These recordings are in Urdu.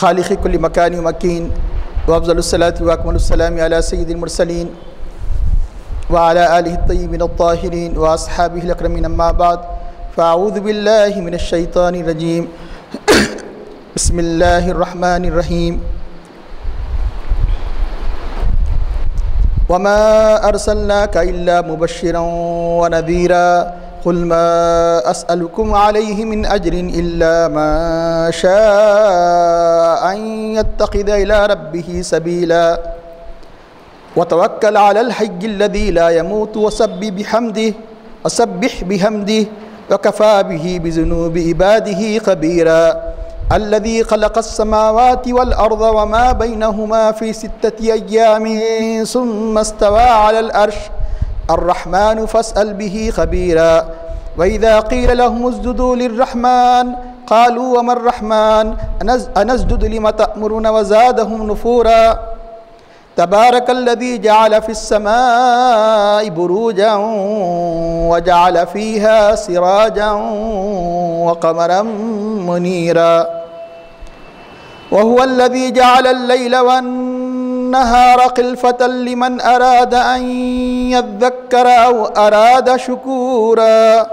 خالق كل مكان ومكين، وأفضل الصلاة وأكمل السلام على سيد المرسلين وعلى آله الطيبين الطاهرين وأصحابه الأكرمين. أما بعد، فأعوذ بالله من الشيطان الرجيم. بسم الله الرحمن الرحيم. وما أرسلناك إلا مبشرا ونذيرا قل ما أسألكم عليه من أجر إلا ما شاء أن يتخذ إلى ربه سبيلا وتوكل على الحي الذي لا يموت وسبح بحمده وكفى به بذنوب عباده خبيرا الذي خلق السماوات والأرض وما بينهما في 6 أيام ثم استوى على العرش الرحمن فاسأل به خبيرا. وإذا قيل لهم اسجدوا للرحمن قالوا وما الرحمن أنسجد لما تأمرون وزادهم نفورا. تبارك الذي جعل في السماء بروجا وجعل فيها سراجا وقمرا منيرا وهو الذي جعل الليل والنهار خلفة لمن أراد أن يذكر أو أراد شكورا.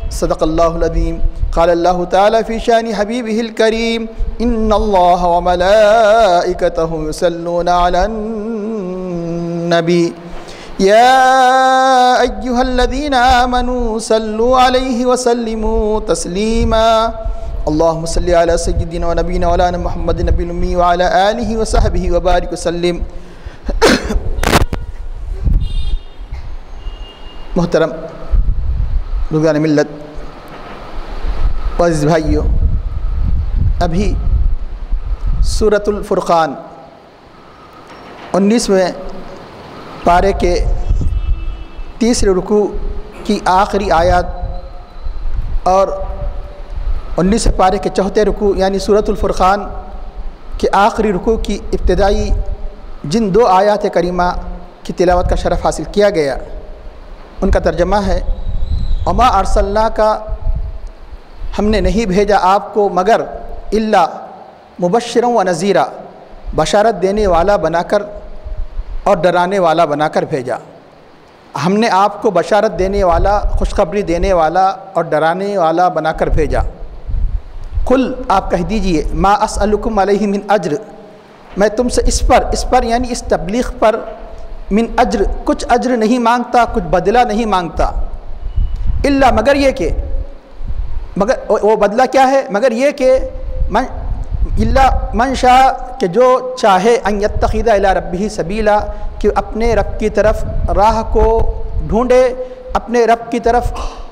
صدق الله العظيم. قال الله تعالى في شان حبيبه الكريم إن الله وملائكته يصلون على النبي يا أيها الذين آمنوا صلوا عليه وسلموا تسليما. اللهم صل على سيدنا ونبينا مولانا محمد النبي الأمي وعلى آله وصحبه وبارك وسلم. محترم بزرگان ملت، عزیز بھائیوں، ابھی سورۃ الفرقان 19ویں پارے کے تیسرے رکوع کی آخری آیات اور 19ویں پارے کے چوتھے رکوع یعنی سورۃ الفرقان کے آخری رکوع کی ابتدائی جن 2 آیات کریمہ کی تلاوت کا شرف حاصل کیا گیا، ان کا ترجمہ ہے وما ارسلناک، ہم نے نہیں بھیجا آپ کو مگر الا مبشرا و نذیرا، بشارت دینے والا بنا کر اور ڈرانے والا بنا کر بھیجا. ہم نے آپ کو بشارت دینے والا، خوشخبری دینے والا اور ڈرانے والا بنا کر بھیجا. قل، آپ کہہ دیجئے، ما اسألکم علیہ من اجر، میں تم سے اس پر یعنی اس تبلیغ پر من اجر، کچھ اجر نہیں مانگتا، کچھ بدلہ نہیں مانگتا. الا، مگر یہ کہ، مگر وہ بدلہ کیا ہے؟ مگر یہ کہ من شاء، کہ جو چاہے، ان یتخذ الی ربہ سبیلا، کہ اپنے رب کی طرف راہ کو ڈھونڈے، اپنے رب کی طرف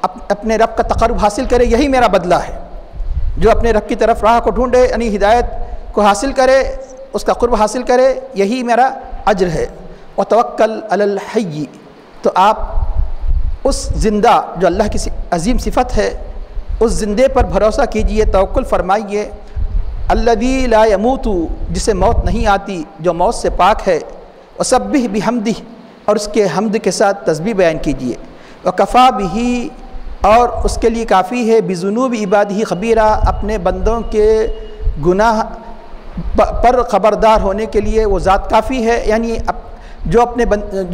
اپنے رب کا تقرب حاصل کرے، یہی میرا بدلہ ہے. جو اپنے رب کی طرف راہ کو ڈھونڈے یعنی ہدایت کو حاصل کرے، اس کا قرب حاصل کرے، یہی میرا اجر ہے. وتوکل علی الحی، تو آپ اس زندہ جو اللہ کی عظیم صفت ہے، اس زندے پر بھروسہ کیجئے، توکل فرمائیے. الذی لا یموت، جسے موت نہیں آتی، جو موت سے پاک ہے. وسبح بحمدہ، اور اس کے حمد کے ساتھ تسبیح بیان کیجئے. وکفی بہ، اور اس کے لیے کافی ہے، بذنوب عبادہ خبیرا، اپنے بندوں کے گناہ پر خبردار ہونے کے لیے وہ ذات کافی ہے. یعنی جو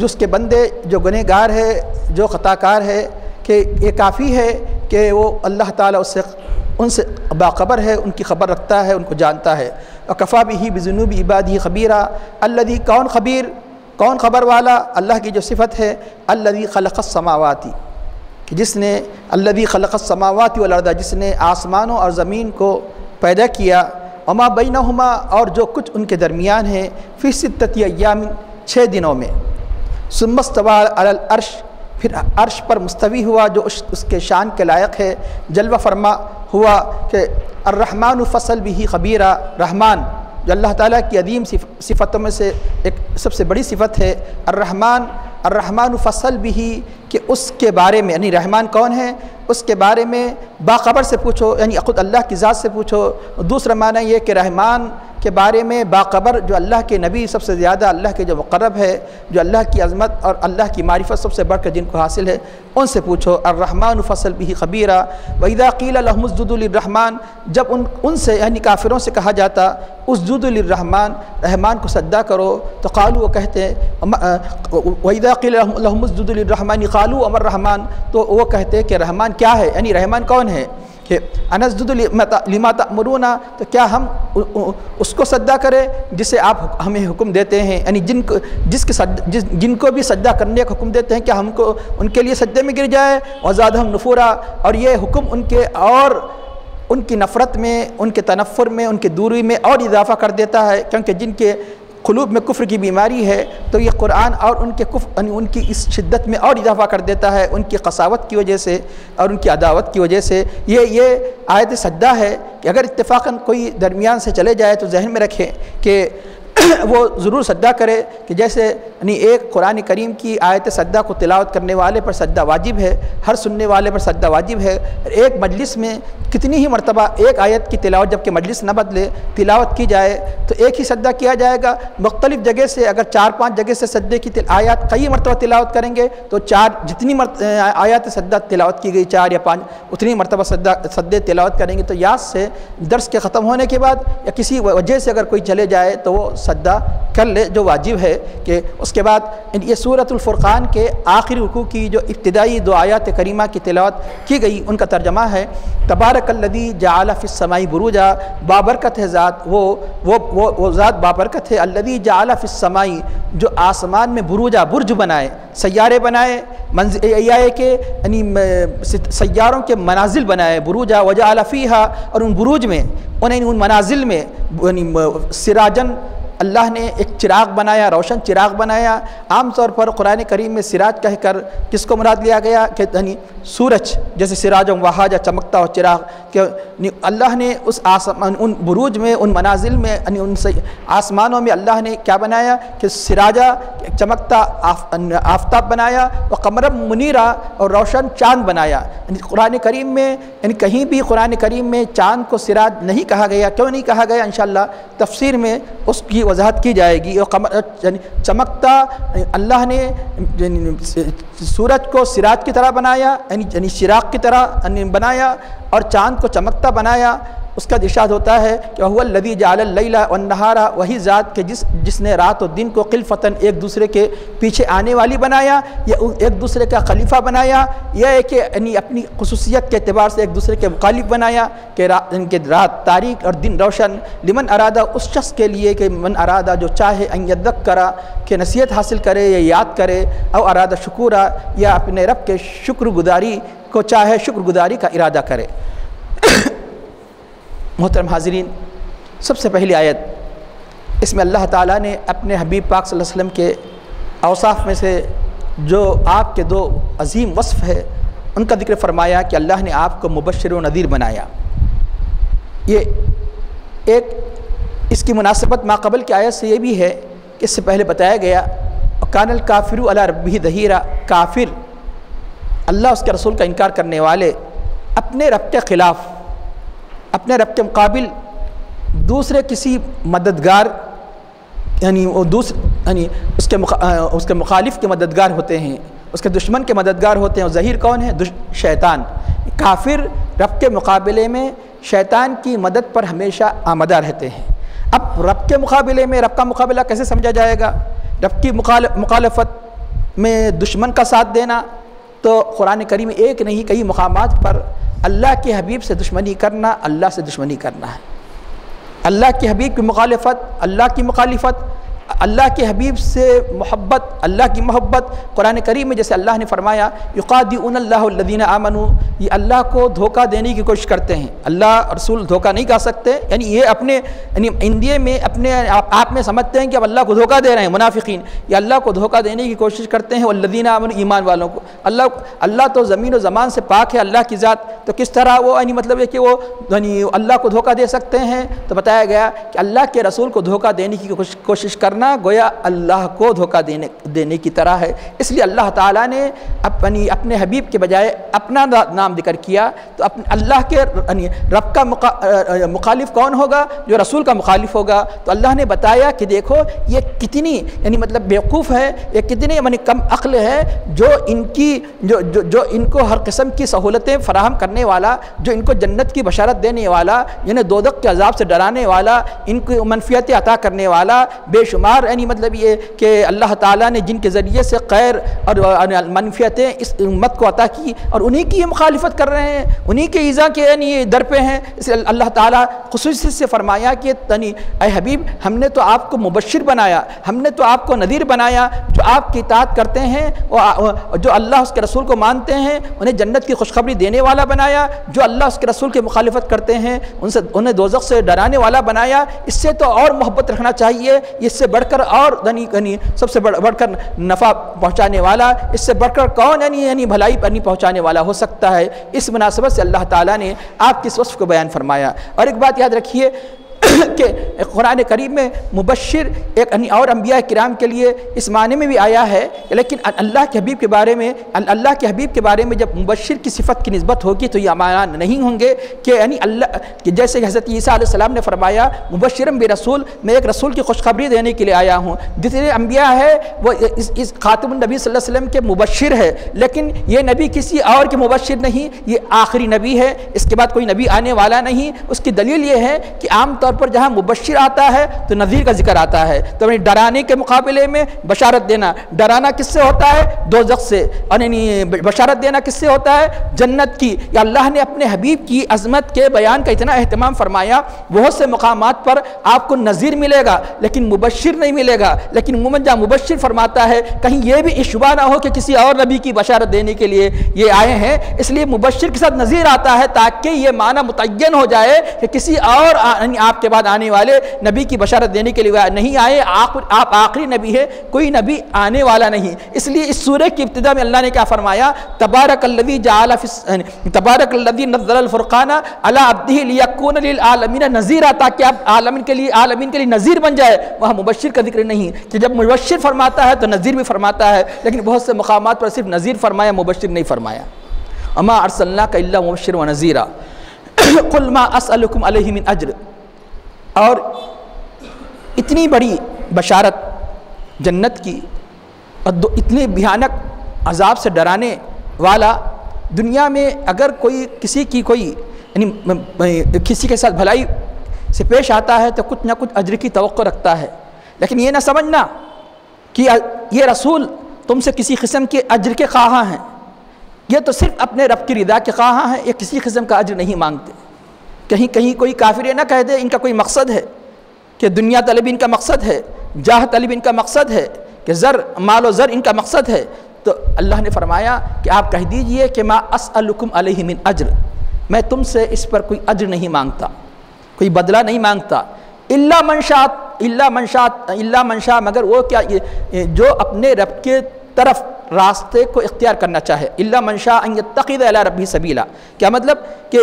اس کے بندے جو گنہگار ہے، جو خطا کار ہے، کہ یہ کافی ہے کہ وہ اللہ تعالیٰ ان سے باخبر ہے، ان کی خبر رکھتا ہے، ان کو جانتا ہے. وکفی بہ بذنوب عبادہ خبیرا، الذی، کون خبیر، کون خبر والا؟ اللہ کی جو صفت ہے، الذی خلق السماوات، کہ جس نے، الذی خلق السماوات والارض، جس نے آسمانوں اور زمین کو پیدا کیا. وما بینہما، اور جو کچھ ان کے درمیان ہے، فی 6 ایام، 6 دنوں میں. ثم استوى علی العرش، پھر عرش پر مستوی ہوا، جو اس کے شان کے لائق ہے، جلوہ فرما ہوا. کہ الرحمن فصل بھی خبیرا، رحمان جو اللہ تعالیٰ کی عظیم صفتوں میں سے ایک سب سے بڑی صفت ہے، الرحمن فصل بھی، کہ اس کے بارے میں، یعنی رحمان کون ہے، اس کے بارے میں باخبر سے پوچھو، یعنی خود اللہ کی ذات سے پوچھو. دوسرا معنی یہ کہ رحمان کے بارے میں باخبر جو اللہ کے نبی سب سے زیادہ اللہ کے جو مقرب ہے، جو اللہ کی عظمت اور اللہ کی معرفت سب سے بڑھ کر جن کو حاصل ہے، ان سے پوچھو۔ الرحمن فصل به خبیرا وَإِذَا قِيلَ لَهُمُ اسْجُدُوا لِلرَّحْمَنِ، جب ان سے یعنی کافروں سے کہا جاتا اسجدوا للرحمن، رحمان کو سجدہ کرو، تو قالوا وہ کہتے ہیں وَإِذَا قِيلَ لَهُمُ اسْجُدُوا لِلرَّحْمَنِ قَالُوا وَمَا الرَّحْمَنُ، تو وہ کہتے کہ رحمان کیا ہے، یعنی رحمان کون ہے، کہ انسجد لما تأمرون، تو کیا ہم اس کو سجدہ کریں جسے آپ ہمیں حکم دیتے ہیں، یعنی جن کو بھی سجدہ کرنے کا حکم دیتے ہیں، کیا ہم کو ان کے لیے سجدے میں گر جائے، وزادہم نفورا، اور یہ حکم ان کے اور ان کی نفرت میں، ان کے تنفر میں، ان کی دوری میں اور اضافہ کر دیتا ہے، کیونکہ جن کے قلوب میں کفر کی بیماری ہے تو یہ قرآن اور ان کی اس شدت میں اور اضافہ کر دیتا ہے، ان کی قساوت کی وجہ سے اور ان کی عداوت کی وجہ سے۔ یہ آیت سجدہ ہے کہ اگر اتفاقاً کوئی درمیان سے چلے جائے تو ذہن میں رکھیں کہ وہ ضرور سجدہ کرے، کہ جیسے یعنی ایک قرآن کریم کی آیت سجدہ کو تلاوت کرنے والے پر سجدہ واجب ہے، ہر سننے والے پر سجدہ واجب ہے۔ ایک مجلس میں کتنی ہی مرتبہ ایک آیت کی تلاوت جب کہ مجلس نہ بدلے تلاوت کی جائے تو ایک ہی سجدہ کیا جائے گا۔ مختلف جگہ سے اگر 4-5 جگہ سے سجدے کی آیات کئی مرتبہ تلاوت کریں گے تو جتنی آیات سجدہ تلاوت کی گئی 4 یا 5 اتنی مرتبہ سجدے تلاوت کریں گے، تو یاد سے درس کے ختم ہونے کے بعد یا کسی وجہ سے اگر کوئی چلے جائے تو وہ سجدہ کر لے جو واجب ہے۔ کہ اس کے بعد یہ سورۃ الفرقان کے آخری رکوع کی جو ابتدائی 2 آیات کریمہ کی تلاوت کی گئی ان کا ترجمہ ہے تبارک الذی جعل فی السماء بروجا، بابرکت ہے ذات، وہ ذات بابرکت ہے، الذی جعل فی السماء، جو آسمان میں بروجا برج بنائے، سیارے بنائے، یعنی سیاروں کے منازل بنائے، بروجا وجعل فیہا، اور ان بروج میں ان منازل میں سراجن، اللہ نے ایک چراغ بنایا، روشن چراغ بنایا۔ عام طور پر قرآن کریم میں سراج کہہ کر کس کو مراد لیا گیا کہ یعنی سورج، جیسے سراج وہاجا چمکتا ہو چراغ، کہ اللہ نے اس ان بروج میں، ان منازل میں، یعنی ان آسمانوں میں اللہ نے کیا بنایا کہ سراجا چمکتا آفتاب بنایا، اور قمر منیرا، اور روشن چاند بنایا۔ یعنی قرآن کریم میں یعنی کہیں بھی قرآن کریم میں چاند کو سراج نہیں کہا گیا، کیوں نہیں کہا گیا انشاءاللہ تفسیر میں اس کی وضاحت کی جائے گی۔ اور یعنی چمکتا، اللہ نے سورج کو سراج کی طرح بنایا، یعنی چراغ کی طرح بنایا، اور چاند کو چمکتا بنایا۔ اس کا ارشاد ہوتا ہے کہ هو الذی جعل اللیل والنہار، وہی ذات کہ جس نے رات و دن کو خلفتاً ایک دوسرے کے پیچھے آنے والی بنایا، یا ایک دوسرے کا خلیفہ بنایا، یا کہ یعنی اپنی خصوصیت کے اعتبار سے ایک دوسرے کے مخالف بنایا، کہ رات تاریک اور دن روشن، لمن ارادہ، اس شخص کے لیے کہ من ارادہ جو چاہے، ان یذکر، کہ نصیحت حاصل کرے یا یاد کرے، او ارادہ شکورا، یا اپنے رب کے شکر گزاری کو چاہے، شکر گزاری کا ارادہ کرے۔ محترم حاضرین، سب سے پہلی آیت، اس میں اللہ تعالیٰ نے اپنے حبیب پاک صلی اللہ علیہ وسلم کے اوصاف میں سے جو آپ کے 2 عظیم وصف ہے ان کا ذکر فرمایا کہ اللہ نے آپ کو مبشر و نذیر بنایا۔ یہ ایک اس کی مناسبت ماقبل کی آیت سے یہ بھی ہے کہ اس سے پہلے بتایا گیا کان الکافر علی ربہ ظہیرا، کافر، اللہ اس کے رسول کا انکار کرنے والے، اپنے رب کے خلاف، اپنے رب کے مقابل دوسرے کسی مددگار، یعنی اس کے مخالف کے مددگار ہوتے ہیں، اس کے دشمن کے مددگار ہوتے ہیں۔ اور ظہیر کون ہے؟ شیطان۔ کافر رب کے مقابلے میں شیطان کی مدد پر ہمیشہ آمدہ رہتے ہیں۔ اب رب کے مقابلے میں رب کا مقابلہ کیسے سمجھا جائے گا؟ رب کی مخالفت میں دشمن کا ساتھ دینا، تو قرآن کریم میں ایک نہیں کئی مقامات پر اللہ کے حبیب سے دشمنی کرنا اللہ سے دشمنی کرنا ہے۔ اللہ کے حبیب کی مخالفت، اللہ کی مخالفت، اللہ کے حبیب سے محبت، اللہ کی محبت۔ قرآن کریم میں جیسے اللہ نے فرمایا یخادعون اللہ الذین آمنوا، یہ اللہ کو دھوکہ دینے کی کوشش کرتے ہیں۔ اللہ رسول دھوکہ نہیں کھا سکتے، یعنی یہ اپنے اندیے میں اپنے آپ میں سمجھتے ہیں کہ اب اللہ کو دھوکہ دے رہے ہیں۔ منافقین یہ اللہ کو دھوکہ دینے کی کوشش کرتے ہیں، والذین آمنوا، ایمان والوں کو۔ اللہ تو زمین و زمان سے پاک ہے، اللہ کی ذات، تو کس طرح وہ مطلب ہے کہ وہ اللہ کو دھوکہ دے سکتے ہیں؟ تو بتایا گیا کہ اللہ کے رسول کو دھوکہ دینے کی کوشش کرنا کرنا گویا اللہ کو دھوکہ دینے کی طرح ہے۔ اس لیے اللہ تعالیٰ نے اپنے حبیب کے بجائے اپنا نام ذکر کیا، تو اللہ کے رب کا مخالف کون ہوگا؟ جو رسول کا مخالف ہوگا۔ تو اللہ نے بتایا کہ دیکھو یہ کتنی مطلب بیوقوف ہے، یہ کتنی کم عقل ہے، جو ان کو ہر قسم کی سہولتیں فراہم کرنے والا، جو ان کو جنت کی بشارت دینے والا، دوزخ کے عذاب سے ڈرانے والا، ان کو منفیتیں عطا کرنے والا، بے شمار مطلب یہ کہ اللہ تعالیٰ نے جن کے ذریعے سے خیر اور منفیتیں اس امت کو عطا کی، اور انہی کی یہ مخالفت کر رہے ہیں، انہی کے ایذا کے در پہ ہیں۔ اس لیے اللہ تعالیٰ خصوصی سے فرمایا کہ اے حبیب ہم نے تو آپ کو مبشر بنایا، ہم نے تو آپ کو نذیر بنایا، جو آپ کی اطاعت کرتے ہیں، جو اللہ اس کے رسول کو مانتے ہیں انہیں جنت کی خوشخبری دینے والا بنایا، جو اللہ اس کے رسول کی مخالفت کرتے ہیں انہیں دوزخ سے ڈرانے والا بنایا۔ اس سے تو اور محبت رکھنا چاہیے، اس سے بڑھ کر اور سب سے بڑھ کر نفع پہنچانے والا، اس سے بڑھ کر کون بھلائی پہنچانے والا ہو سکتا ہے۔ اس مناسبت سے اللہ تعالیٰ نے آپ کی اس وصف کو بیان فرمایا۔ اور ایک بات یاد رکھیے کہ قرآن کریم میں مبشر ایک اور انبیاء کرام کے لیے اس معنی میں بھی آیا ہے، لیکن اللہ کے حبیب کے بارے میں جب مبشر کی صفت کی نسبت ہوگی تو یہ معنی نہیں ہوں گے کہ جیسے حضرت عیسیٰ علیہ السلام نے فرمایا مبشرم برسول، میں ایک رسول کی خوشخبری دینے کے لیے آیا ہوں۔ جتنے انبیاء ہے وہ اس خاتم النبی صلی اللہ علیہ وسلم کے مبشر ہے، لیکن یہ نبی کسی اور کے مبشر نہیں، یہ آخری نبی ہے، اس کے بعد کوئی نبی آنے والا نہیں۔ اس کی دلیل یہ ہے کہ عام طور پر جہاں مبشر آتا ہے تو نذیر کا ذکر آتا ہے، تو ڈرانے کے مقابلے میں بشارت دینا، ڈرانا کس سے ہوتا ہے؟ دوزخ سے، اور بشارت دینا کس سے ہوتا ہے؟ جنت کی۔ یا اللہ نے اپنے حبیب کی عظمت کے بیان کا اتنا اہتمام فرمایا، بہت سے مقامات پر آپ کو نذیر ملے گا لیکن مبشر نہیں ملے گا، لیکن عموماً جہاں مبشر فرماتا ہے کہیں یہ بھی شبہ نہ ہو کہ کسی اور نبی کی بشارت دینے کے لیے یہ آئے ہیں، اس لیے مبشر کے ساتھ نذیر آتا ہے تاکہ یہ معنی متعین ہو جائے کہ کسی اور آپ کے بعد آنے والے نبی کی بشارت دینے کے لیے نہیں آئے، آپ آخری نبی ہے، کوئی نبی آنے والا نہیں۔ اس لیے اس سورہ کی ابتدا میں اللہ نے کیا فرمایا؟ تبارک الذی نزل الفرقان علی عبدہ لیکون للعالمین نذیرا، تاکہ آپ عالمین کے لیے نذیر بن جائے۔ وہاں مبشر کا ذکر نہیں کہ جب مبشر فرماتا ہے تو نذیر بھی فرماتا ہے، لیکن بہت سے مقامات پر صرف نذیر فرمایا، مبشر نہیں فرمایا۔ اما ارسلناک الا مبشرا ونذیرا قل ما اسألکم علیہ من اجر۔ اور اتنی بڑی بشارت جنت کی اور اتنے بھیانک عذاب سے ڈرانے والا، دنیا میں اگر کسی کے ساتھ بھلائی سے پیش آتا ہے تو کچھ نہ کچھ اجر کی توقع رکھتا ہے، لیکن یہ نہ سمجھنا کہ یہ رسول تم سے کسی قسم کے اجر کے خواہاں ہیں، یہ تو صرف اپنے رب کی رضا کے خواہاں ہیں، یہ کسی قسم کا اجر نہیں مانگتے۔ کہیں کوئی کافر یہ نہ کہہ دے ان کا کوئی مقصد ہے کہ دنیا طلب ان کا مقصد ہے، جاہ طلب ان کا مقصد ہے، کہ مال و زر ان کا مقصد ہے، تو اللہ نے فرمایا کہ آپ کہہ دیجئے کہ ما اسألکم علیہ من اجر، میں تم سے اس پر کوئی اجر نہیں مانگتا، کوئی بدلہ نہیں مانگتا، الا من شاء مگر وہ کیا جو اپنے رب کے طرف راستے کو اختیار کرنا چاہے، الا من شاء ان یتخذ الی ربہ سبیلا۔ کیا مطلب کہ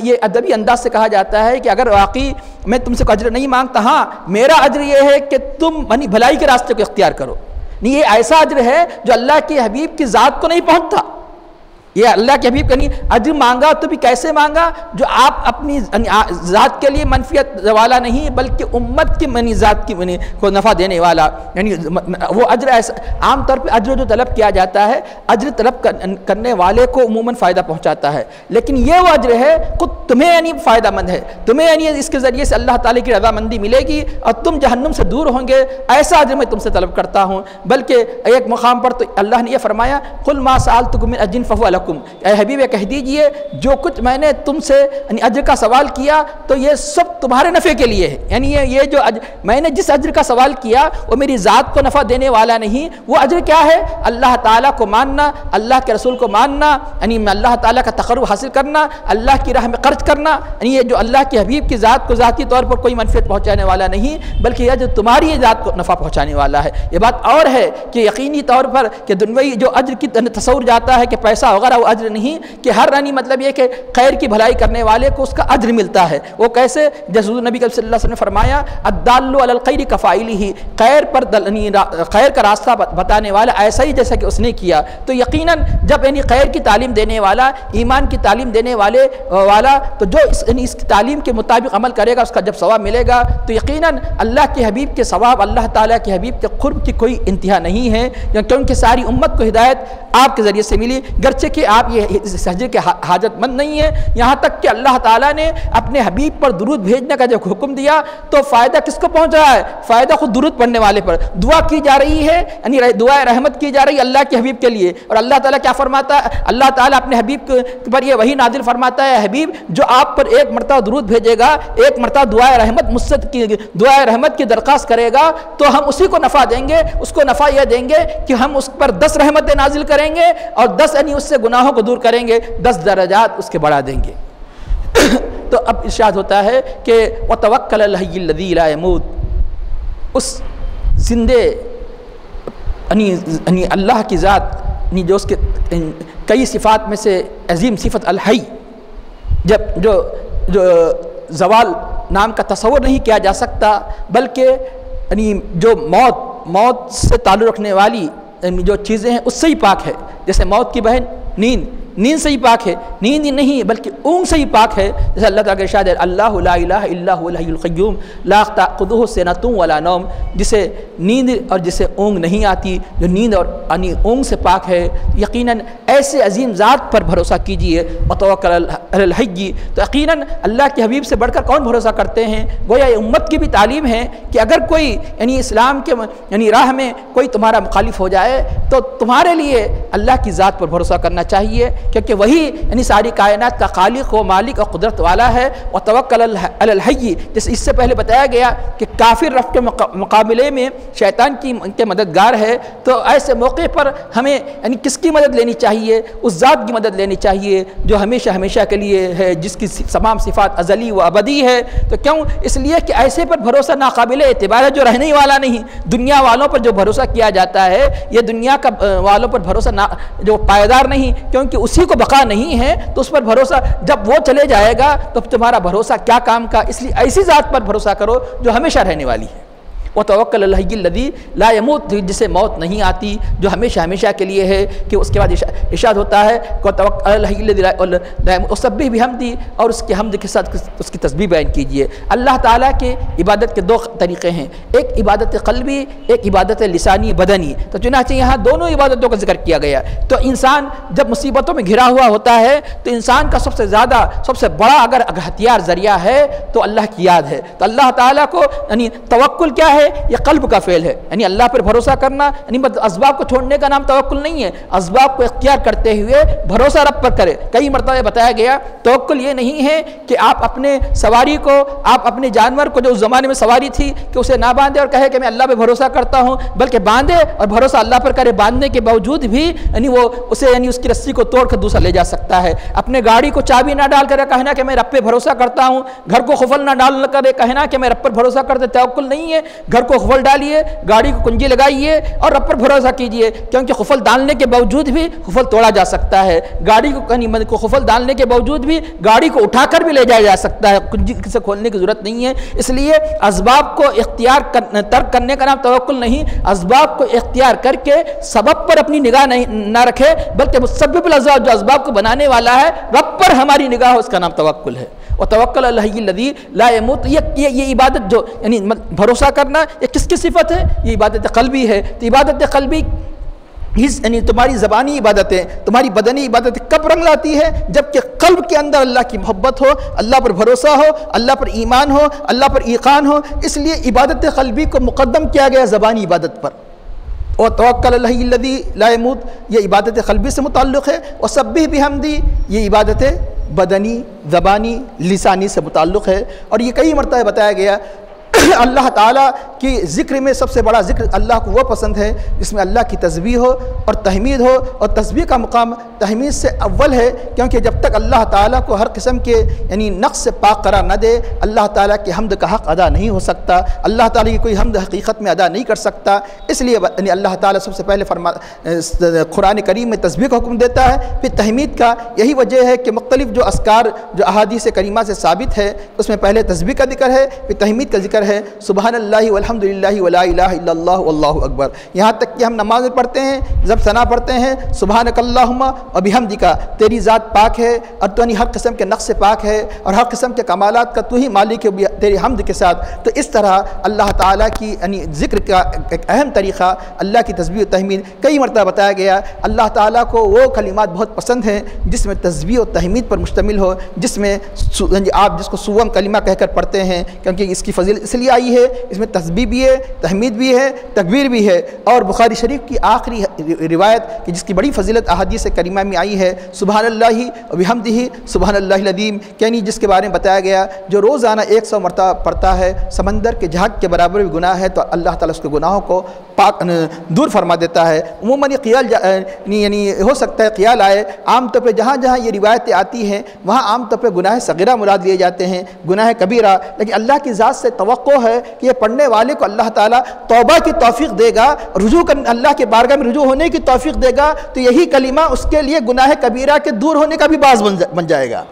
یہ ادبی انداز سے کہا جاتا ہے کہ اگر واقعی میں تم سے کوئی اجر نہیں مانگتا، ہاں میرا اجر یہ ہے کہ تم بھلائی کے راستے کو اختیار کرو، نہیں یہ ایسا اجر ہے جو اللہ کے حبیب کی ذات کو نہیں پہنچتا۔ یہ اللہ کے حبیب کا نہیں اجر مانگا تو بھی کیسے مانگا؟ جو آپ اپنی ذات کے لیے منفیت والا نہیں بلکہ امت کی ذات کی کو نفع دینے والا، یعنی وہ اجر ایسا عام طور پہ اجر جو طلب کیا جاتا ہے اجر طلب کرنے والے کو عموماً فائدہ پہنچاتا ہے، لیکن یہ وہ اجر ہے خود تمہیں فائدہ مند ہے، تمہیں اس کے ذریعے سے اللہ تعالیٰ کی رضامندی ملے گی اور تم جہنم سے دور ہوں گے، ایسا اجر میں تم سے طلب کرتا ہوں۔ بلکہ ایک مقام پر تو اللہ نے یہ فرمایا قل ما سألتکم من اجر فہو لکم، اے حبیب کہہ دیجئے جو کچھ میں نے تم سے اجر کا سوال کیا تو یہ سب تمہارے نفع کے لیے ہے، یعنی یہ جو میں نے جس اجر کا سوال کیا وہ میری ذات کو نفع دینے والا نہیں، وہ اجر کیا ہے؟ اللہ تعالیٰ کو ماننا، اللہ کے رسول کو ماننا، یعنی اللہ تعالیٰ کا تقرب حاصل کرنا، اللہ کی راہ میں خرچ کرنا، یعنی یہ جو اللہ کے حبیب کی ذات کو ذاتی طور پر کوئی منفعت پہنچانے والا نہیں بلکہ یہ جو تمہاری ذات کو نفع پہنچانے والا ہے۔ یہ بات اور ہے کہ یقینی طور پر کہ دنوی جو اجر کی تصور جاتا ہے کہ پیسہ ہوگا ہمارا وہ اجر نہیں کہ ہر مطلب یہ کہ خیر کی بھلائی کرنے والے کو اس کا اجر ملتا ہے. وہ کیسے؟ جیسے نبی صلی اللہ علیہ وسلم نے فرمایا الدال علی الخیر کفاعلہ، خیر پر خیر کا راستہ بتانے والا ایسا ہی جیسا کہ اس نے کیا. تو یقیناً جب خیر کی تعلیم دینے والا، ایمان کی تعلیم دینے والا تو جو اس کی تعلیم کے مطابق عمل کرے گا اس کا جب ثواب ملے گا تو یقیناً اللہ کے حبیب کے ثواب، اللہ تعالیٰ کے حبیب کے قرب کی کوئی انتہا نہیں ہے، کیونکہ ساری امت کو ہدایت آپ کے ذریعے سے ملی. گرچہ کہ آپ یہ اس ہجر کے حاجت مند نہیں ہیں، یہاں تک کہ اللہ تعالیٰ نے اپنے حبیب پر درود بھیجنے کا جب حکم دیا تو فائدہ کس کو پہنچ رہا ہے؟ فائدہ خود درود پڑھنے والے پر. دعا کی جا رہی ہے، یعنی دعا رحمت کی جا رہی ہے اللہ کے حبیب کے لیے. اور اللہ تعالیٰ کیا فرماتا ہے؟ اللہ تعالیٰ اپنے حبیب پر یہ وحی نازل فرماتا ہے، حبیب جو آپ پر ایک مرتبہ درود بھیجے گا، ایک مرتبہ دعائے رحمت مجھ سے دعائے رحمت کی درخواست کرے گا تو ہم اسی کو نفع دیں گے. اس کو نفع یہ دیں گے کہ ہم اس پر 10 رحمتیں نازل کریں گے اور 10 یعنی اس سے گناہوں کو دور کریں گے، 10 درجات اس کے بڑھا دیں گے. تو اب ارشاد ہوتا ہے کہ وَتَوَكَّلَ الْحَيِّ الَّذِي لَا يَمُوتُ، اس زندے یعنی اللہ کی ذات، یعنی جو اس کے کئی صفات میں سے عظیم صفت الحی، جو زوال نام کا تصور نہیں کیا جا سکتا، بلکہ یعنی جو موت سے تعلق رکھنے والی جو چیزیں ہیں اس سے ہی پاک ہے. جیسے موت کی بہن نیند سے ہی پاک ہے، نیند ہی نہیں بلکہ اونگ سے ہی پاک ہے. جیسے اللہ تعالیٰ کا ارشاد ہے اللہ لا الہ الا هو الحی القیوم لا تأخذہ سنۃ ولا نوم، جسے نیند اور جسے اونگ نہیں آتی، جو نیند اور یعنی اونگ سے پاک ہے. یقیناً ایسے عظیم ذات پر بھروسہ کیجیے وتوکل علی الحی. تو یقیناً اللہ کے حبیب سے بڑھ کر کون بھروسہ کرتے ہیں؟ گویا یہ امت کی بھی تعلیم ہے کہ اگر کوئی یعنی اسلام کے یعنی راہ میں کوئی تمہارا مخالف ہو جائے تو تمہارے لیے اللہ کی ذات پر بھروسہ کرنا چاہیے، کیونکہ وہی یعنی ساری کائنات کا خالق و مالک اور قدرت والا ہے. وتوکل علی الحی، جیسے اس سے پہلے بتایا گیا کہ کافر رب کے مقابلے میں شیطان کے مددگار ہے. تو ایسے موقع پر ہمیں یعنی کس کی مدد لینی چاہیے؟ اس ذات کی مدد لینی چاہیے جو ہمیشہ کے لیے ہے، جس کی تمام صفات ازلی و ابدی ہے. تو کیوں؟ اس لیے کہ ایسے پر بھروسہ ناقابل اعتبار ہے جو رہنے ہی والا نہیں. دنیا والوں پر جو بھروسہ کیا جاتا ہے یہ دنیا کا والوں پر بھروسہ جو پائیدار نہیں، کیونکہ اسی کو بقا نہیں ہے. تو اس پر بھروسہ جب وہ چلے جائے گا تو تمہارا بھروسہ کیا کام کا؟ اس لیے ایسی ذات پر بھروسہ کرو جو ہمیشہ رہنے والی ہے. وتوکل علی الحی الذی لا یموت، جسے موت نہیں آتی، جو ہمیشہ کے لیے ہے. کہ اس کے بعد ارشاد ہوتا ہے وتوکل علی الحی الذی لا یموت وسبح بحمدہ، اور اس کے حمد کے ساتھ اس کی تسبیح بیان کیجیے. اللہ تعالیٰ کے عبادت کے 2 طریقے ہیں، ایک عبادت قلبی، ایک عبادت لسانی بدنی. تو چنانچہ یہاں دونوں عبادتوں کا ذکر کیا گیا. تو انسان جب مصیبتوں میں گھرا ہوا ہوتا ہے تو انسان کا سب سے بڑا اگر ہتھیار ذریعہ ہے تو اللہ کی یاد ہے. تو اللہ تعالیٰ کو یعنی توکل کیا ہے؟ یہ قلب کا فعل ہے، یعنی اللہ پر بھروسہ کرنا، یعنی اسباب کو چھوڑنے کا نام توکل نہیں ہے. اسباب کو اختیار کرتے ہوئے بھروسہ رب پر کرے. کئی مرتبہ بتایا گیا توکل یہ نہیں ہے کہ آپ اپنے سواری کو، آپ اپنے جانور کو جو اس زمانے میں سواری تھی کہ اسے نہ باندھے اور کہے کہ میں اللہ پہ بھروسہ کرتا ہوں، بلکہ باندھے اور بھروسہ اللہ پر کرے. باندھنے کے باوجود بھی یعنی وہ اسے یعنی اس کی رسی کو توڑ کر دوسرا لے جا سکتا ہے. اپنے گاڑی کو چابی نہ ڈال کر کہنا کہ میں رب پہ بھروسہ کرتا ہوں، گھر کو قفل نہ ڈال کر کہنا کہ میں رب پر بھروسہ کرتا. توکل نہیں ہے. گھر کو قفل ڈالیے، گاڑی کو کنجی لگائیے اور رب پر بھروسہ کیجیے، کیونکہ قفل ڈالنے کے باوجود بھی قفل توڑا جا سکتا ہے. گاڑی کو قفل ڈالنے کے باوجود بھی گاڑی کو اٹھا کر بھی لے جایا جا سکتا ہے، کنجی سے کھولنے کی ضرورت نہیں ہے. اس لیے اسباب کو اختیار ترک کرنے کا نام توکل نہیں. اسباب کو اختیار کر کے سبب پر اپنی نگاہ نہ رکھے، بلکہ مسبب الاسباب جو اسباب کو بنانے والا ہے رب پر ہماری نگاہ ہو، اس کا نام توکل ہے. وتوکل علی الحی الذی لا یموت، یہ عبادت جو یعنی بھروسہ کرنا یہ کس کی صفت ہے؟ یہ عبادت قلبی ہے. تو عبادت قلبی یعنی تمہاری زبانی عبادتیں، تمہاری بدنی عبادتیں کب رنگ لاتی ہے؟ جبکہ قلب کے اندر اللہ کی محبت ہو، اللہ پر بھروسہ ہو، اللہ پر ایمان ہو، اللہ پر ایقان ہو. اس لیے عبادت قلبی کو مقدم کیا گیا زبانی عبادت پر. اور توکل علی الحی الذی لا یموت یہ عبادت قلبی سے متعلق ہے. وسبح بحمدہ یہ عبادت بدنی، زبانی، لسانی سے متعلق ہے. اور یہ کئی مرتبہ بتایا گیا اللہ تعالیٰ کہ ذکر میں سب سے بڑا ذکر اللہ کو وہ پسند ہے جس میں اللہ کی تسبیح ہو اور تحمید ہو، اور تسبیح کا مقام تحمید سے اول ہے، کیونکہ جب تک اللہ تعالیٰ کو ہر قسم کے یعنی نقص سے پاک قرار نہ دے، اللہ تعالیٰ کی حمد کا حق ادا نہیں ہو سکتا، اللہ تعالیٰ کی کوئی حمد حقیقت میں ادا نہیں کر سکتا۔ اس لیے یعنی اللہ تعالیٰ سب سے پہلے قرآن کریم میں تسبیح کا حکم دیتا ہے، پھر تحمید کا۔ یہی وجہ ہے کہ مختلف جو اذکار جو احادیث کریمہ سے ثابت ہے اس میں پہلے تسبیح کا ذکر ہے، پھر تحمید کا ذکر ہے، سبحان اللہ والحمد للہ ولا الہ الا اللہ واللہ اکبر۔ یہاں تک کہ ہم نماز میں پڑھتے ہیں جب ثنا پڑھتے ہیں سبحانک اللہم وبحمدک، تیری ذات پاک ہے اور تو ہر قسم کے نقص سے پاک ہے اور ہر قسم کے کمالات کا تو ہی مالک ہے تیری حمد کے ساتھ۔ تو اس طرح اللہ تعالیٰ کی یعنی ذکر کا ایک اہم طریقہ اللہ کی تسبیح و تحمید کئی مرتبہ بتایا گیا۔ اللہ تعالیٰ کو وہ کلمات بہت پسند ہیں جس میں تسبیح و تحمید پر مشتمل ہو، جس میں آپ جس کو سوم کلمہ کہہ کر پڑھتے ہیں، کیونکہ اس کی فضیلت اس لیے آئی ہے، اس میں تسبیح بھی ہے، تحمید بھی ہے، تکبیر بھی ہے۔ اور بخاری شریف کی آخری روایت کہ جس کی بڑی فضیلت احادیث کریمہ میں آئی ہے، سبحان اللہ وبحمدہ سبحان اللہ العظیم، یعنی جس کے بارے میں بتایا گیا جو روزانہ 100 مرتبہ پڑھتا ہے سمندر کے جھاگ کے برابر بھی گناہ ہے تو اللہ تعالیٰ اس کے گناہوں کو پاک دور فرما دیتا ہے۔ عموماً یہ خیال یعنی ہو سکتا ہے خیال آئے، عام طور پہ جہاں جہاں یہ روایتیں آتی ہیں وہاں عام طور پہ گناہ صغیرہ مراد لیے جاتے ہیں، گناہ کبیرہ، لیکن اللہ کی ذات سے توقع ہے کہ یہ پڑھنے والے کو اللہ تعالیٰ توبہ کی توفیق دے گا، رجوع اللہ کے بارگاہ میں رجوع ہونے کی توفیق دے گا، تو یہی کلمہ اس کے لیے گناہ کبیرہ کے دور ہونے کا بھی باعث بن جائے گا۔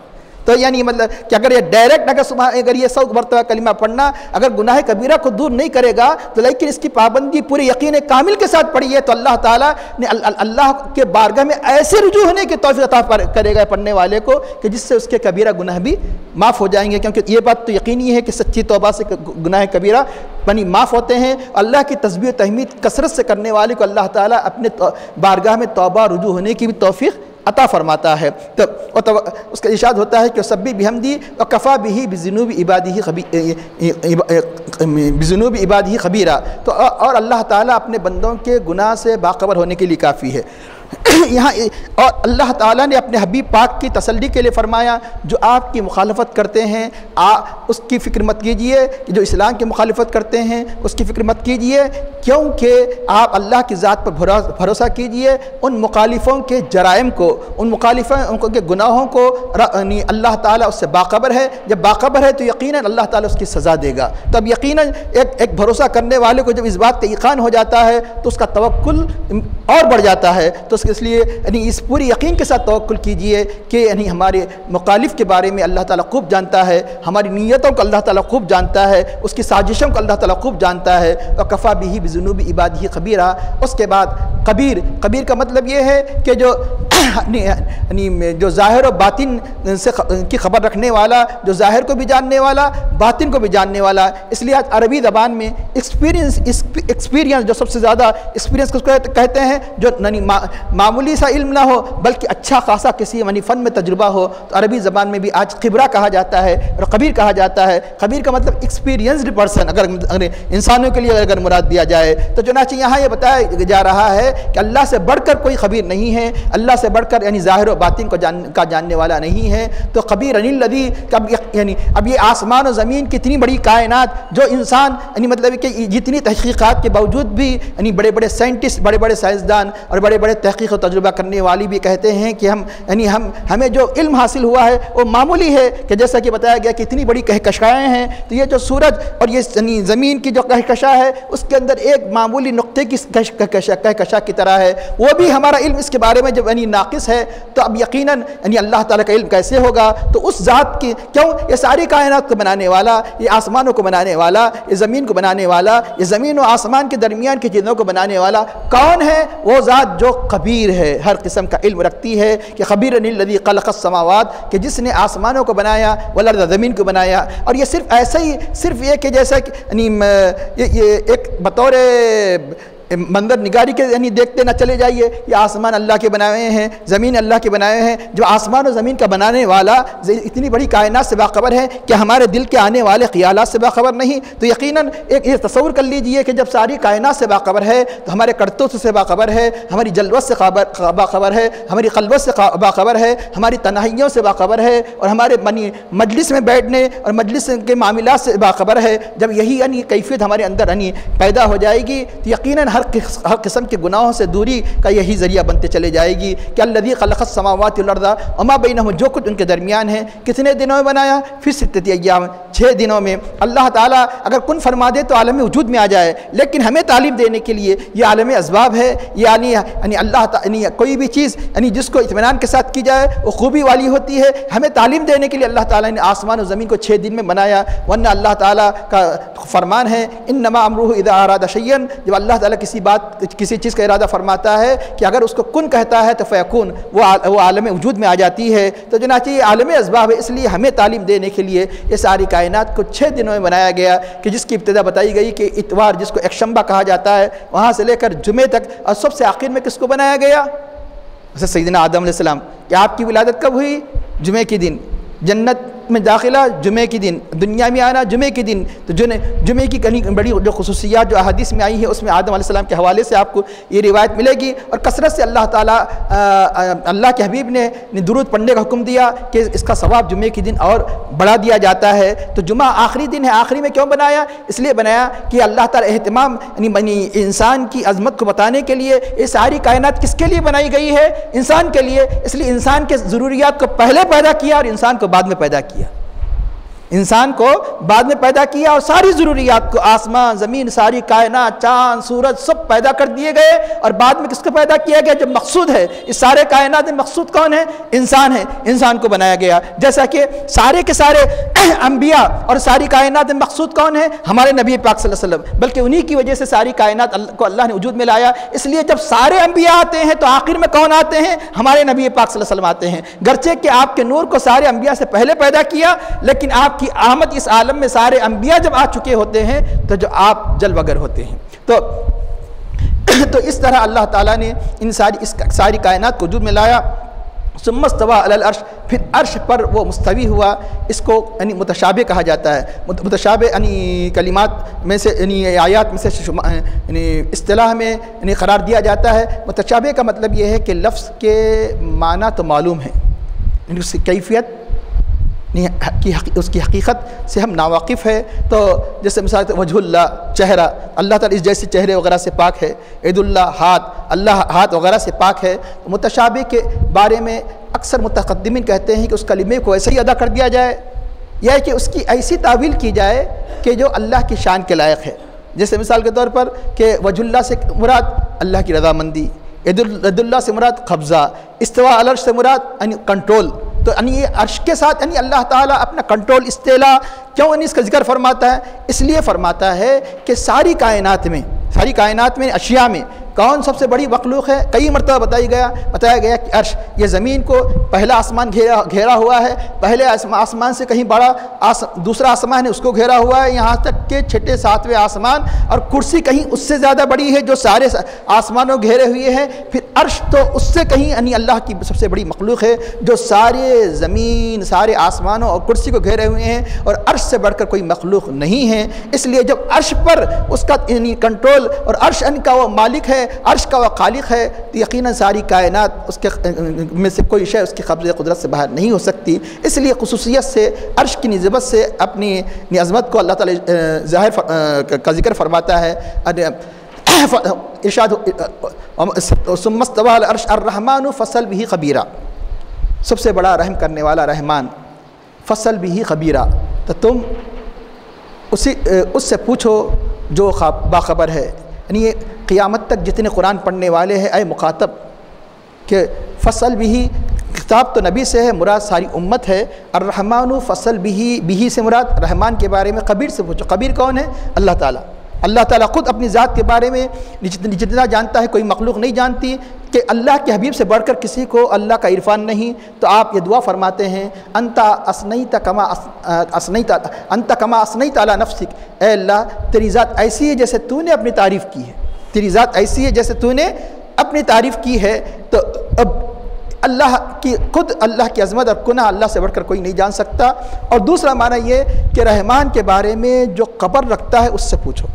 تو یعنی مطلب کہ اگر یہ ڈائریکٹ اگر یہ 100 مرتبہ کلمہ پڑھنا اگر گناہ کبیرہ کو دور نہیں کرے گا تو لیکن اس کی پابندی پوری یقین کامل کے ساتھ پڑھی ہے تو اللہ تعالیٰ نے اللہ کے بارگاہ میں ایسے رجوع ہونے کی توفیق عطا کرے گا پڑھنے والے کو کہ جس سے اس کے کبیرہ گناہ بھی معاف ہو جائیں گے، کیونکہ یہ بات تو یقینی ہے کہ سچی توبہ سے گناہ کبیرہ معاف ہوتے ہیں۔ اللہ کی تسبیح و تحمید کثرت سے کرنے والے کو اللہ تعالیٰ اپنے بارگاہ میں توبہ رجوع ہونے کی بھی توفیق عطا فرماتا ہے۔ تو اس کا ارشاد ہوتا ہے کہ سبح بحمدی وکفی بہ بذنوب عبادہ خبیرہ، تو اور اللہ تعالیٰ اپنے بندوں کے گناہ سے باخبر ہونے کے لیے کافی ہے۔ یہاں اور اللہ تعالیٰ نے اپنے حبیب پاک کی تسلی کے لیے فرمایا جو آپ کی مخالفت کرتے ہیں اس کی فکر مت کیجئے، جو اسلام کی مخالفت کرتے ہیں اس کی فکر مت کیجئے، کیونکہ آپ اللہ کی ذات پر بھروسہ کیجئے، ان مخالفوں کے جرائم کو، ان مخالفوں کے گناہوں کو اللہ تعالیٰ اس سے باخبر ہے، جب باخبر ہے تو یقیناً اللہ تعالیٰ اس کی سزا دے گا۔ تو اب یقیناً ایک بھروسہ کرنے والے کو جب اس بات کا یقین ہو جاتا ہے تو اس کا توکل اور بڑھ جاتا ہے، تو اس لیے یعنی اس پوری یقین کے ساتھ توکل کیجئے کہ یعنی ہمارے مخالف کے بارے میں اللہ تعالیٰ خوب جانتا ہے، ہماری نیتوں کو اللہ تعالیٰ خوب جانتا ہے، اس کی سازشوں کو اللہ تعالیٰ خوب جانتا ہے۔ وکفی بہ بذنوب عبادہ خبیرہ۔ اس کے بعد خبیر کا مطلب یہ ہے کہ جو ظاہر و باطن سے کی خبر رکھنے والا، جو ظاہر کو بھی جاننے والا، باطن کو بھی جاننے والا۔ اس لیے آج عربی زبان میں ایکسپیرینس جو سب سے زیادہ ایکسپیرینس کو کہتے ہیں، جو معمولی سا علم نہ ہو بلکہ اچھا خاصا کسی فن میں تجربہ ہو، تو عربی زبان میں بھی آج خبرہ کہا جاتا ہے اور خبیر کہا جاتا ہے۔ خبیر کا مطلب ایکسپیرینسڈ پرسن اگر انسانوں کے لیے اگر مراد دیا جائے تو چنانچہ یہاں یہ بتایا جا رہا ہے کہ اللہ سے بڑھ کر کوئی خبیر نہیں ہے، اللہ سے بڑھ کر یعنی ظاہر و باطن کا جاننے والا نہیں ہے۔ تو خبیر الذی، یعنی اب یہ آسمان و زمین کی اتنی بڑی کائنات جو انسان یعنی مطلب کہ جتنی تحقیقات کے باوجود بھی یعنی بڑے بڑے سائنٹسٹ، بڑے بڑے سائنسدان اور بڑے بڑے تحقیق و تجربہ کرنے والی بھی کہتے ہیں کہ ہمیں جو علم حاصل ہوا ہے وہ معمولی ہے، کہ جیسا کہ بتایا گیا کہ اتنی بڑی کہکشائیں ہیں، تو یہ جو سورج اور یہ زمین کی جو کہکشاں ہے اس کے اندر ایک معمولی نقطے کی کہکشاں کی طرح ہے، وہ بھی ہمارا علم اس کے بارے میں جب ناقص ہے تو اب یقیناً اللہ تعالیٰ کا علم کیسے ہوگا؟ تو اس ذات کی کیوں یہ ساری کائنات کو بنانے والا، یہ آسمانوں کو بنانے والا، یہ زمین کو بنانے والا، یہ زمین و آسمان کے درمیان کی چیزوں کو بنانے والا کون ہے؟ وہ ذات جو خبیر ہے، ہر قسم کا علم رکھتی ہے، کہ خبیر الذی خلق السماوات، کہ جس نے آسمانوں کو بنایا، والارض زمین کو بنایا۔ اور یہ صرف ایسا ہی صرف یہ کہ جیسا کہ یہ ایک بطور منظر نگاری کے یعنی دیکھتے نہ چلے جائیے، یہ آسمان اللہ کے بنائے ہوئے ہیں، زمین اللہ کے بنائے ہوئے ہیں۔ جو آسمان و زمین کا بنانے والا اتنی بڑی کائنات سے باخبر ہے کہ ہمارے دل کے آنے والے خیالات سے باخبر نہیں، تو یقیناً ایک یہ تصور کر لیجئے کہ جب ساری کائنات سے باخبر ہے تو ہمارے کرتوت سے باخبر ہے، ہماری جلوت سے باخبر ہے، ہماری خلوت سے باخبر ہے، ہماری تنہائیوں سے باخبر ہے، اور ہمارے مجلس میں بیٹھنے اور مجلس کے معاملات سے باخبر ہے۔ جب یہی یعنی کیفیت ہمارے اندر یعنی پیدا ہو جائے گی تو یقیناً ہر قسم کے گناہوں سے دوری کا یہی ذریعہ بنتے چلے جائے گی کہ الذی خلق السماوات والارض وما بینہما، جو کچھ ان کے درمیان ہے کتنے دنوں میں بنایا؟ فی ستۃ ایام، 6 دنوں میں۔ اللہ تعالیٰ اگر کن فرما دے تو عالم وجود میں آ جائے، لیکن ہمیں تعلیم دینے کے لیے یہ عالم اسباب ہے، یعنی اللہ یعنی کوئی بھی چیز یعنی جس کو اطمینان کے ساتھ کی جائے وہ خوبی والی ہوتی ہے۔ ہمیں تعلیم دینے کے لیے اللہ تعالیٰ نے آسمان و زمین کو 6 دن میں بنایا، ورنہ اللہ تعالیٰ کا فرمان ہے انما امرہ اذا اراد شیئا، جب اللہ تعالیٰ کسی چیز کا ارادہ فرماتا ہے کہ اگر اس کو کن کہتا ہے تو فیکون، وہ عالم وجود میں آ جاتی ہے۔ تو چنانچہ یہ عالم اسباب ہے، اس لیے ہمیں تعلیم دینے کے لیے یہ ساری کائنات کو 6 دنوں میں بنایا گیا، کہ جس کی ابتدا بتائی گئی کہ اتوار جس کو یکشنبہ کہا جاتا ہے، وہاں سے لے کر جمعے تک، اور سب سے آخر میں کس کو بنایا گیا؟ سیدنا آدم علیہ السلام۔ کہ آپ کی ولادت کب ہوئی؟ جمعے کے دن۔ جنت میں داخلہ جمعے کے دن، دنیا میں آنا جمعے کے دن۔ تو جمعے کی بڑی جو خصوصیات جو احادیث میں آئی ہیں اس میں آدم علیہ السلام کے حوالے سے آپ کو یہ روایت ملے گی، اور کثرت سے اللہ کے حبیب نے درود پڑھنے کا حکم دیا کہ اس کا ثواب جمعے کے دن اور بڑھا دیا جاتا ہے۔ تو جمعہ آخری دن ہے، آخری میں کیوں بنایا؟ اس لیے بنایا کہ اللہ تعالیٰ اہتمام یعنی انسان کی عظمت کو بتانے کے لیے یہ ساری کائنات کس کے لیے بنائی گئی ہے؟ انسان کے لیے۔ اس لیے انسان کے ضروریات کو پہلے پیدا کیا اور انسان کو بعد میں پیدا کیا، انسان کو بعد میں پیدا کیا، اور ساری ضروریات کو آسمان زمین ساری کائنات چاند سورج سب پیدا کر دیے گئے، اور بعد میں کس کو پیدا کیا گیا؟ جو مقصود ہے اس سارے کائنات میں مقصود کون ہے؟ انسان ہے، انسان کو بنایا گیا۔ جیسا کہ سارے کے سارے انبیاء اور ساری کائنات میں مقصود کون ہے؟ ہمارے نبی پاک صلی اللہ علیہ وسلم، بلکہ انہی کی وجہ سے ساری کائنات کو اللہ نے وجود میں لایا۔ اس لیے جب سارے انبیاء آتے ہیں تو آخر میں کون آتے ہیں؟ ہمارے نبی پاک صلی اللہ علیہ وسلم آتے ہیں۔ گرچہ کہ آپ کے نور کو سارے انبیاء سے پہلے پیدا کیا، لیکن آپ کی آمد اس عالم میں سارے انبیاء جب آ چکے ہوتے ہیں تو جو آپ جلوہ گر ہوتے ہیں۔ تو اس طرح اللہ تعالیٰ نے اس ساری کائنات کو وجود میں لایا۔ ثم استوى علی العرش، پھر عرش پر وہ مستوی ہوا۔ اس کو یعنی متشابہ کہا جاتا ہے۔ متشابہ یعنی کلمات میں سے یعنی آیات میں سے یعنی اصطلاح میں یعنی قرار دیا جاتا ہے۔ متشابہ کا مطلب یہ ہے کہ لفظ کے معنی تو معلوم ہے، یعنی اس کی کیفیت اس کی حقیقت سے ہم ناواقف ہے۔ تو جیسے مثال وجہ اللہ، چہرہ، اللہ تعالیٰ اس جیسے چہرے وغیرہ سے پاک ہے۔ عید اللہ، ہاتھ، اللہ ہاتھ وغیرہ سے پاک ہے۔ متشابہ کے بارے میں اکثر متقدمین کہتے ہیں کہ اس کلمے کو ایسے ہی ادا کر دیا جائے، یا کہ اس کی ایسی تعویل کی جائے کہ جو اللہ کی شان کے لائق ہے۔ جیسے مثال کے طور پر کہ وجہ اللہ سے مراد اللہ کی رضامندی، عید اللہ سے مراد قبضہ، استوا علی العرش سے مراد یعنی کنٹرول۔ تو یعنی یہ عرش کے ساتھ یعنی اللہ تعالیٰ اپنا کنٹرول استعلا کیوں یعنی اس کا ذکر فرماتا ہے؟ اس لیے فرماتا ہے کہ ساری کائنات میں اشیاء میں کون سب سے بڑی مخلوق ہے؟ کئی مرتبہ بتایا گیا کہ عرش، یہ زمین کو پہلا آسمان گھیرا ہوا ہے، پہلے آسمان سے کہیں بڑا دوسرا آسمان ہے اس کو گھیرا ہوا ہے، یہاں تک کہ 6 7ویں آسمان، اور کرسی کہیں اس سے زیادہ بڑی ہے جو سارے آسمانوں گھیرے ہوئے ہیں۔ پھر عرش تو اس سے کہیں یعنی اللہ کی سب سے بڑی مخلوق ہے جو سارے زمین سارے آسمانوں اور کرسی کو گھیرے ہوئے ہیں، اور عرش سے بڑھ کر کوئی مخلوق نہیں ہے۔ اس لیے جب عرش پر اس کا یعنی کنٹرول اور عرش ان کا وہ مالک ہے، عرش کا وہ خالق ہے، تو یقیناً ساری کائنات اس کے میں سے کوئی شے اس کی قبضے قدرت سے باہر نہیں ہو سکتی۔ اس لیے خصوصیت سے عرش کی نسبت سے اپنی عظمت کو اللہ تعالیٰ ظاہر کا ذکر فرماتا ہے۔ ارشاد ثم استوى على العرش الرحمن فصل به خبیرا، سب سے بڑا رحم کرنے والا رحمان، فصل به خبیرا، تو تم اس سے پوچھو جو باخبر ہے۔ یعنی یہ قیامت تک جتنے قرآن پڑھنے والے ہیں اے مخاطب، کہ فصل بھی خطاب تو نبی سے ہے، مراد ساری امت ہے۔ الرحمن فصل بھی سے مراد رحمان کے بارے میں خبیر سے پوچھو۔ خبیر کون ہے؟ اللہ تعالیٰ۔ اللہ تعالیٰ خود اپنی ذات کے بارے میں جتنا جانتا ہے کوئی مخلوق نہیں جانتی، کہ اللہ کے حبیب سے بڑھ کر کسی کو اللہ کا عرفان نہیں۔ تو آپ یہ دعا فرماتے ہیں انت کما اثنیت علی نفسک، اے اللہ تیری ذات ایسی ہے جیسے تو نے اپنی تعریف کی ہے۔ تیری ذات ایسی ہے جیسے تو نے اپنی تعریف کی ہے، تو اب اللہ کی خود اللہ کی عظمت اور کنہ اللہ سے بڑھ کر کوئی نہیں جان سکتا۔ اور دوسرا معنی یہ کہ رحمان کے بارے میں جو خبر رکھتا ہے اس سے پوچھو۔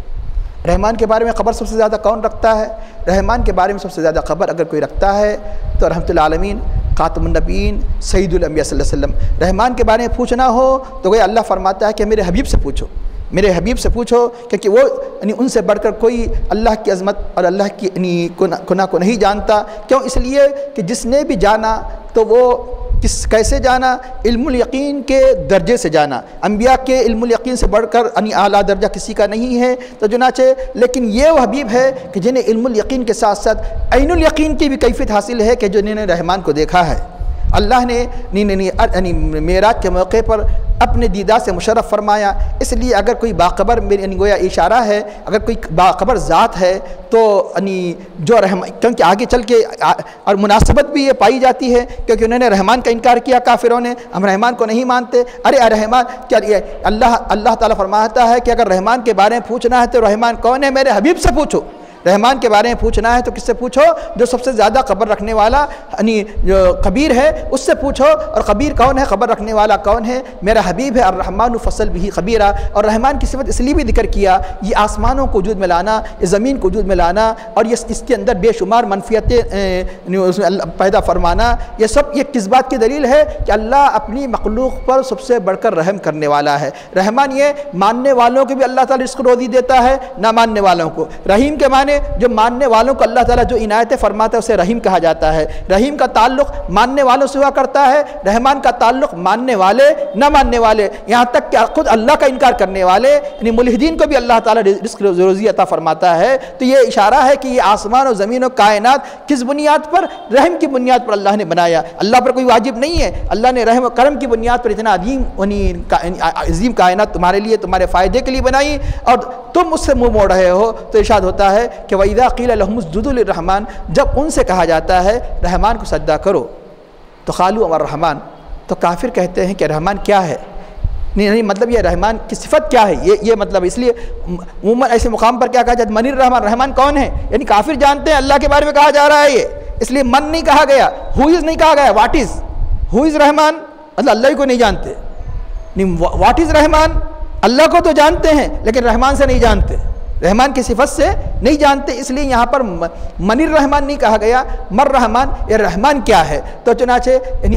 رحمان کے بارے میں خبر سب سے زیادہ کون رکھتا ہے؟ رحمان کے بارے میں سب سے زیادہ خبر اگر کوئی رکھتا ہے تو رحمت العالمین خاتم النبیین سید الانبیاء صلی اللہ علیہ وسلم۔ رحمان کے بارے میں پوچھنا ہو تو وہ اللہ فرماتا ہے کہ میرے حبیب سے پوچھو، میرے حبیب سے پوچھو، کیونکہ وہ ان سے بڑھ کر کوئی اللہ کی عظمت اور اللہ کی کنہ کو نہیں جانتا۔ کیوں؟ اس لیے کہ جس نے بھی جانا تو وہ کیسے جانا؟ علم الیقین کے درجے سے جانا۔ انبیاء کے علم الیقین سے بڑھ کر اعلیٰ درجہ کسی کا نہیں ہے، تو چنانچہ لیکن یہ وہ حبیب ہے کہ جنہیں علم الیقین کے ساتھ ساتھ عین الیقین کی بھی کیفیت حاصل ہے کہ جنہوں نے رحمان کو دیکھا ہے۔ اللہ نے معراج کے موقع پر اپنے دیدار سے مشرف فرمایا۔ اس لیے اگر کوئی باخبر گویا اشارہ ہے، اگر کوئی باخبر ذات ہے تو جو رحمان، کیونکہ آگے چل کے اور مناسبت بھی یہ پائی جاتی ہے کیونکہ انہوں نے رحمان کا انکار کیا کافروں نے، ہم رحمان کو نہیں مانتے۔ ارے رحمان کیا اللہ تعالیٰ فرماتا ہے کہ اگر رحمان کے بارے میں پوچھنا ہے تو رحمان کون ہے؟ میرے حبیب سے پوچھو۔ رحمان کے بارے میں پوچھنا ہے تو کس سے پوچھو؟ جو سب سے زیادہ خبر رکھنے والا جو خبیر ہے اس سے پوچھو۔ اور خبیر کون ہے؟ خبر رکھنے والا کون ہے؟ میرا حبیب ہے۔ الرحمن فصل بھی خبیرہ۔ اور رحمان کی صفت اس لیے بھی ذکر کیا، یہ آسمانوں کو وجود میں لانا، یہ زمین کو وجود میں لانا، اور یہ اس کے اندر بے شمار منفیتیں پیدا فرمانا، یہ سب یہ کس بات کی دلیل ہے کہ اللہ اپنی مخلوق پر سب سے بڑھ کر رحم کرنے والا ہے۔ رحمان یہ ماننے والوں کو بھی اللہ تعالیٰ رزق روزی دیتا ہے، نہ ماننے والوں کو۔ رحیم کے معنی جو ماننے والوں کو اللہ تعالیٰ جو عنایتیں فرماتا ہے اسے رحیم کہا جاتا ہے۔ رحیم کا تعلق ماننے والوں سے ہوا کرتا ہے، رحمان کا تعلق ماننے والے نہ ماننے والے، یہاں تک کہ خود اللہ کا انکار کرنے والے یعنی ملحدین کو بھی اللہ تعالیٰ رزق روزی عطا فرماتا ہے۔ تو یہ اشارہ ہے کہ یہ آسمان و زمین و کائنات کس بنیاد پر؟ رحم کی بنیاد پر اللہ نے بنایا۔ اللہ پر کوئی واجب نہیں ہے، اللہ نے رحم و کرم کی بنیاد پر اتنا عظیم کائنات تمہارے لیے، تمہارے فائدے کے لیے بنائی، اور تم اس سے منہ موڑ رہے ہو۔ تو ارشاد ہوتا ہے کہ وَإِذَا قِيلَ لَهُمُ اسْجُدُوا لِلرَّحْمَنِ، جب ان سے کہا جاتا ہے رحمان کو سجدہ کرو تو قالوا وما الرحمن، تو کافر کہتے ہیں کہ رحمان کیا ہے؟ نہیں مطلب یہ رحمان کی صفت کیا ہے، یہ مطلب اس لیے عموماً ایسے مقام پر کیا کہا جاتا ہے؟ من الرحمن، رحمان کون ہے؟ یعنی کافر جانتے ہیں اللہ کے بارے میں کہا جا رہا ہے یہ، اس لیے من نہیں کہا گیا، ہو از نہیں کہا گیا، واٹ از، ہو از رحمان، اللہ کو نہیں جانتے، واٹ از رحمان، اللہ کو تو جانتے ہیں لیکن رحمان سے نہیں جانتے، رحمان کی صفت سے نہیں جانتے، اس لیے یہاں پر من الرحمن نہیں کہا گیا، مر رحمان، یہ رحمان کیا ہے؟ تو چنانچہ یعنی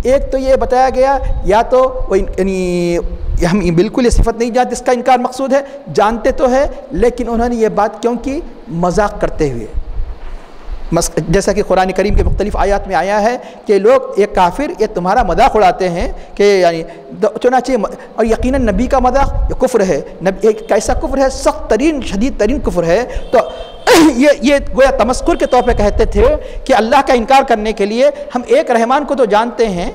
ایک تو یہ بتایا گیا، یا تو ہم بالکل یہ صفت نہیں جانتے، اس کا انکار مقصود ہے، جانتے تو ہے لیکن انہوں نے یہ بات کیوں کی؟ مذاق کرتے ہوئے، جیسا کہ قرآن کریم کے مختلف آیات میں آیا ہے کہ لوگ، یہ کافر یہ تمہارا مذاق اڑاتے ہیں کہ یعنی چنانچہ، اور یقیناً نبی کا مذاق یہ کفر ہے، ایک کیسا کفر ہے؟ سخت ترین شدید ترین کفر ہے۔ تو یہ گویا تمسخر کے طور پہ کہتے تھے کہ اللہ کا انکار کرنے کے لیے ہم ایک رحمان کو تو جانتے ہیں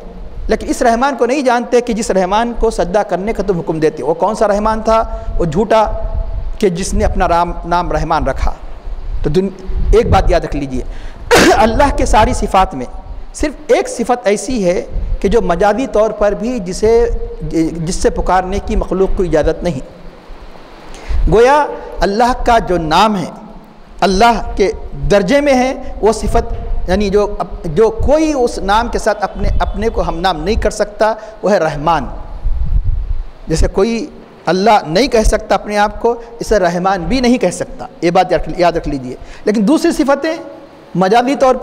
لیکن اس رحمان کو نہیں جانتے کہ جس رحمان کو سجدہ کرنے کا تم حکم دیتے۔ وہ کون سا رحمان تھا؟ وہ جھوٹا کہ جس نے اپنا نام رحمان رکھا۔ تو ایک بات یاد رکھ لیجئے، اللہ کے ساری صفات میں صرف ایک صفت ایسی ہے کہ جو مجازی طور پر بھی جس سے پکارنے کی مخلوق کو اجازت نہیں۔ گویا اللہ کا جو نام ہے اللہ کے درجے میں ہے وہ صفت، یعنی جو کوئی اس نام کے ساتھ اپنے کو ہم نام نہیں کر سکتا وہ ہے رحمان۔ جیسے کوئی اللہ نہیں کہہ سکتا اپنے آپ کو، اسے رحمان بھی نہیں کہہ سکتا، یہ بات یاد رکھ لیجئے۔ لیکن دوسری صفتیں مجازی طور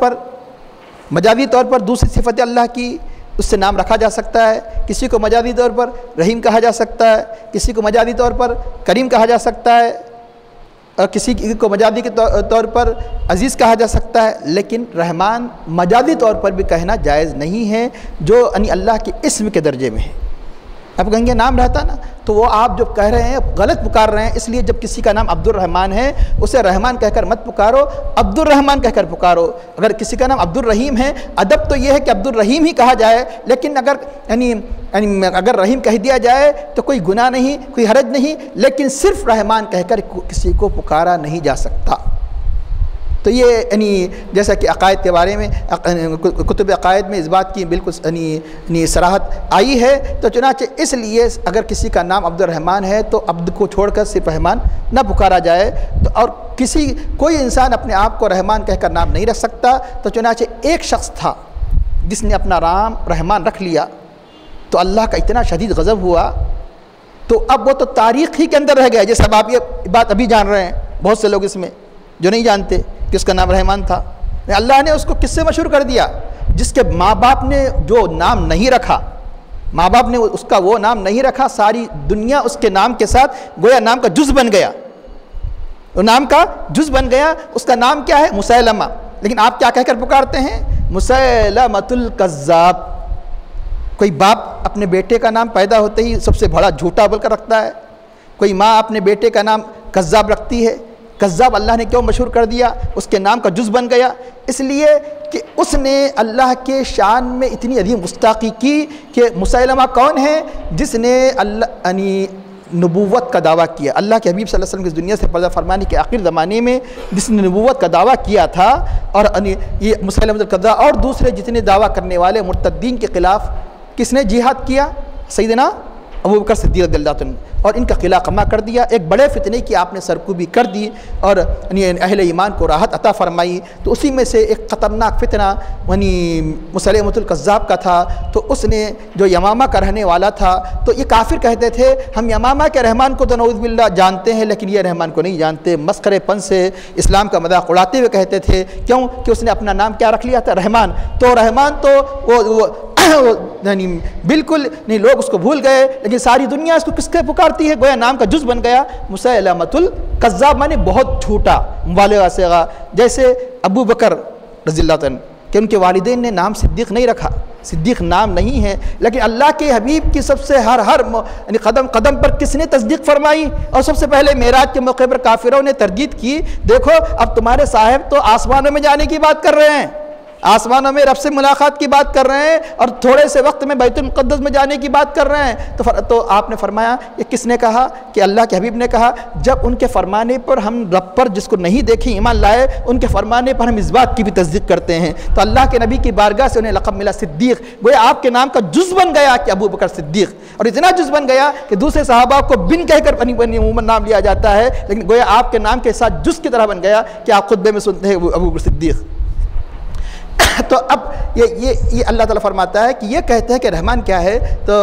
پر دوسری صفتیں اللہ کی، اس سے نام رکھا جا سکتا ہے، کسی کو مجازی طور پر رحیم کہا جا سکتا ہے، کسی کو مجازی طور پر کریم کہا جا سکتا ہے، اور کسی کو مجازی کے طور پر عزیز کہا جا سکتا ہے، لیکن رحمان مجازی طور پر بھی کہنا جائز نہیں ہے، جو اللہ کے اسم کے درجے میں ہے۔ اب کہیں گے نام رہتا نا، تو وہ آپ جو کہہ رہے ہیں غلط پکار رہے ہیں، اس لیے جب کسی کا نام عبد الرحمن ہے اسے رحمان کہہ کر مت پکارو، عبد الرحمن کہہ کر پکارو۔ اگر کسی کا نام عبد الرحیم ہے، ادب تو یہ ہے کہ عبد الرحیم ہی کہا جائے، لیکن اگر رحیم کہہ دیا جائے تو کوئی گناہ نہیں، کوئی حرج نہیں، لیکن صرف رحمان کہہ کر کسی کو پکارا نہیں جا سکتا۔ تو یہ یعنی جیسا کہ عقائد کے بارے میں کتب عقائد میں اس بات کی بالکل یعنی صراحت آئی ہے. تو چنانچہ اس لیے اگر کسی کا نام عبد الرحمن ہے تو عبد کو چھوڑ کر صرف رحمان نہ پکارا جائے. تو اور کوئی انسان اپنے آپ کو رحمان کہہ کر نام نہیں رکھ سکتا. تو چنانچہ ایک شخص تھا جس نے اپنا نام رحمان رکھ لیا تو اللہ کا اتنا شدید غضب ہوا. تو اب وہ تو تاریخ ہی کے اندر رہ گیا. جیسے اب آپ یہ بات ابھی جان رہے ہیں, بہت سے لوگ اس میں جو نہیں جانتے کہ اس کا نام رحمان تھا. اللہ نے اس کو کس سے مشہور کر دیا؟ جس کے ماں باپ نے جو نام نہیں رکھا, ماں باپ نے اس کا وہ نام نہیں رکھا, ساری دنیا اس کے نام کے ساتھ گویا نام کا جز بن گیا. وہ نام کا جز بن گیا. اس کا نام کیا ہے؟ مسیلمہ. لیکن آپ کیا کہہ کر پکارتے ہیں؟ مسیلمۃ الکذاب. کوئی باپ اپنے بیٹے کا نام پیدا ہوتے ہی سب سے بڑا جھوٹا بول کر رکھتا ہے. کوئی ماں اپنے بیٹے کا نام کذاب رکھتی ہے. کذاب اللہ نے کیوں مشہور کر دیا؟ اس کے نام کا جز بن گیا. اس لیے کہ اس نے اللہ کے شان میں اتنی عظیم گستاخی کی کہ مسیلمہ کون ہے؟ جس نے یعنی نبوت کا دعویٰ کیا. اللہ کے حبیب صلی اللہ علیہ وسلم کی دنیا سے پردہ فرمانے کے آخر زمانے میں جس نے نبوت کا دعویٰ کیا تھا, اور یہ مسیلمہ الکذاب اور دوسرے جتنے دعویٰ کرنے والے مرتدین کے خلاف کس نے جہاد کیا؟ سیدنا ابوبکر صدیق رضی اللہ عنہ. اور ان کا قلعہ قمع کر دیا. ایک بڑے فتنے کی آپ نے سرکوبی کر دی اور اہل ایمان کو راحت عطا فرمائی. تو اسی میں سے ایک خطرناک فتنہ مسیلمۃ الکذاب کا تھا. تو اس نے جو یمامہ کا رہنے والا تھا, تو یہ کافر کہتے تھے ہم یمامہ کے رحمان کو تو نعوذ باللہ جانتے ہیں لیکن یہ رحمان کو نہیں جانتے. مسخرے پن سے اسلام کا مذاق اڑاتے ہوئے کہتے تھے. کیوں کہ اس نے اپنا نام کیا رکھ لیا تھا؟ رحمان. تو رحمان تو وہ یعنی بالکل نہیں, لوگ اس کو بھول گئے. لیکن ساری دنیا اس کو کس کے پکارتی ہے؟ گویا نام کا جز بن گیا. مسیلمۃ الکذاب مانے بہت جھوٹا, مبالغہ صیغہ. جیسے ابو بکر رضی اللہ عنہ کہ ان کے والدین نے نام صدیق نہیں رکھا, صدیق نام نہیں ہے, لیکن اللہ کے حبیب کی سب سے ہر یعنی قدم قدم پر کس نے تصدیق فرمائی؟ اور سب سے پہلے معراج کے موقع پر کافروں نے تردید کی. دیکھو اب تمہارے صاحب تو آسمانوں میں جانے کی بات کر رہے ہیں, آسمانوں میں رب سے ملاقات کی بات کر رہے ہیں, اور تھوڑے سے وقت میں بیت المقدس میں جانے کی بات کر رہے ہیں. تو آپ نے فرمایا یہ کس نے کہا؟ کہ اللہ کے حبیب نے کہا جب ان کے فرمانے پر ہم رب پر جس کو نہیں دیکھیں ایمان لائے, ان کے فرمانے پر ہم اس بات کی بھی تصدیق کرتے ہیں. تو اللہ کے نبی کی بارگاہ سے انہیں لقب ملا صدیق. گویا آپ کے نام کا جز بن گیا کہ ابو بکر صدیق, اور اتنا جز بن گیا کہ دوسرے صحابہ کو بن کہہ کر عموماً نام لیا جاتا ہے, لیکن گویا آپ کے نام کے ساتھ جز کی طرح بن گیا کہ آپ خطبے میں سنتے ہیں ابو بکر صدیق. تو اب یہ اللہ تعالیٰ فرماتا ہے کہ یہ کہتے ہیں کہ رحمان کیا ہے؟ تو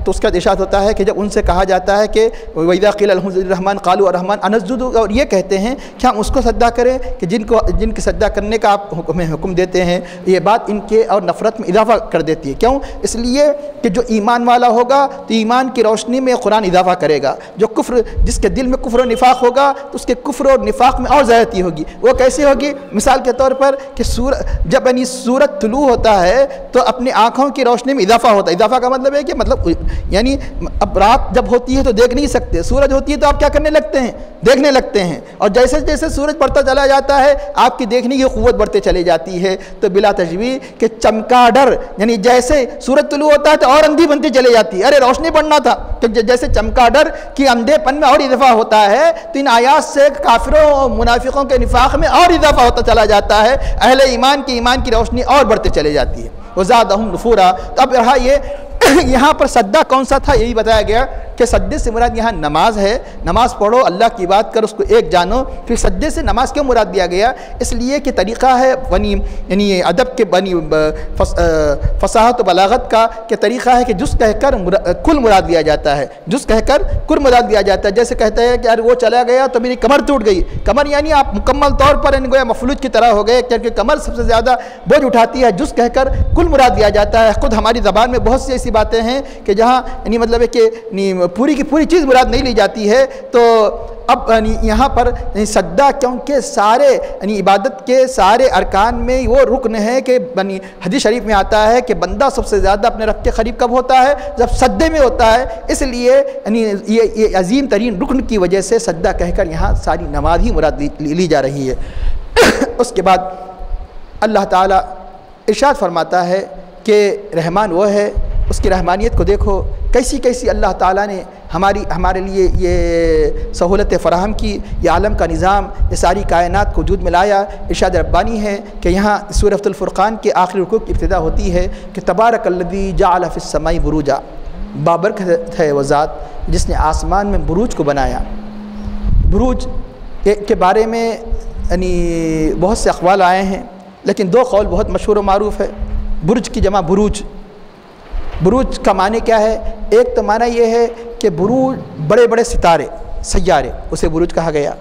اس کا ارشاد ہوتا ہے کہ جب ان سے کہا جاتا ہے کہ وَإِذَا قِيلَ لَهُمُ الرَّحْمَنُ قَالُوا الرَّحْمَنُ أَنَسْجُدُ, اور یہ کہتے ہیں کہ ہم اس کو سجدہ کریں کہ جن کے سجدہ کرنے کا آپ ہمیں حکم دیتے ہیں. یہ بات ان کے اور نفرت میں اضافہ کر دیتی ہے. کیوں؟ اس لیے کہ جو ایمان والا ہوگا تو ایمان کی روشنی میں قرآن اضافہ کرے گا. جو جس کے دل میں کفر و نفاق ہوگا تو اس کے کفر و نفاق میں اور زیادتی ہوگی. وہ کیسے ہوگی؟ مثال کے طور پر کہ جب یعنی سورج طلوع ہوتا ہے تو اپنی آنکھوں کی روشنی میں اضافہ ہوتا ہے. اضافہ کا مطلب ہے کہ یعنی اب رات جب ہوتی ہے تو دیکھ نہیں سکتے, سورج ہوتی ہے تو آپ کیا کرنے لگتے ہیں؟ دیکھنے لگتے ہیں. اور جیسے جیسے سورج بڑھتا چلا جاتا ہے آپ کی دیکھنے کی قوت بڑھتے چلی جاتی ہے. تو بلا تشبیہ کہ چمکاڈر یعنی جیسے سورج طلوع ہوتا ہے تو اور اندھی بنتی چلی جاتی ہے. ارے روشنی بڑھنا تھا, تو جیسے چمکاڈر کی اندھے پن میں اور اضافہ ہوتا ہے تو ان آیات سے کافروں اور منافقوں کے نفاق میں اور اضافہ ہوتا چلا جاتا ہے. اہل ایمان کی روشنی اور بڑھتے چلے جاتی ہے. وَزَادَهُمْ نُفُورًا. تو اب رہا یہ یہاں پر سجدہ کون سا تھا, یہی بتایا گیا کہ سجدے سے مراد یہاں نماز ہے. نماز پڑھو, اللہ کی بات کر, اس کو ایک جانو. پھر سجدے سے نماز کیوں مراد دیا گیا؟ اس لیے کہ طریقہ ہے یعنی ادب کے فصاحت و بلاغت کا کہ طریقہ ہے کہ جز کہہ کر کل مراد لیا جاتا ہے. جز کہہ کر کل مراد لیا جاتا ہے. جیسے کہتا ہے کہ یار وہ چلا گیا تو میری کمر ٹوٹ گئی. کمر یعنی آپ مکمل طور پر گویا مفلوج کی طرح ہو گئے, کیونکہ کمر سب سے زیادہ بوجھ اٹھاتی ہے. جز کہہ کر کل مراد دیا جاتا ہے. خود ہماری زبان میں بہت سی ایسی باتیں ہیں کہ جہاں یعنی مطلب ہے کہ پوری کی پوری چیز مراد نہیں لی جاتی ہے. تو اب یہاں پر سجدہ کیونکہ سارے عبادت کے سارے ارکان میں وہ رکن ہے کہ حدیث شریف میں آتا ہے کہ بندہ سب سے زیادہ اپنے رب کے قریب کب ہوتا ہے؟ جب سجدے میں ہوتا ہے. اس لیے یہ عظیم ترین رکن کی وجہ سے سجدہ کہہ کر یہاں ساری نماز ہی مراد لی جا رہی ہے. اس کے بعد اللہ تعالیٰ ارشاد فرماتا ہے کہ رحمان وہ ہے, اس کی رحمانیت کو دیکھو کیسی کیسی اللہ تعالیٰ نے ہمارے لیے یہ سہولت فراہم کی، یہ عالم کا نظام، یہ ساری کائنات کو وجود میں لایا۔ ارشاد ربانی ہے کہ یہاں سورۃ الفرقان کے آخری رکوع کی ابتدا ہوتی ہے کہ تبارک الذی جعل فی السماء بروجا، بابرکت ہے وہ ذات جس نے آسمان میں بروج کو بنایا۔ بروج کے بارے میں یعنی بہت سے اقوال آئے ہیں، لیکن دو قول بہت مشہور و معروف ہے۔ برج کی جمع بروج، بروج کا معنی کیا ہے؟ ایک تو معنی یہ ہے کہ بروج بڑے بڑے ستارے، سیارے، اسے بروج کہا گیا۔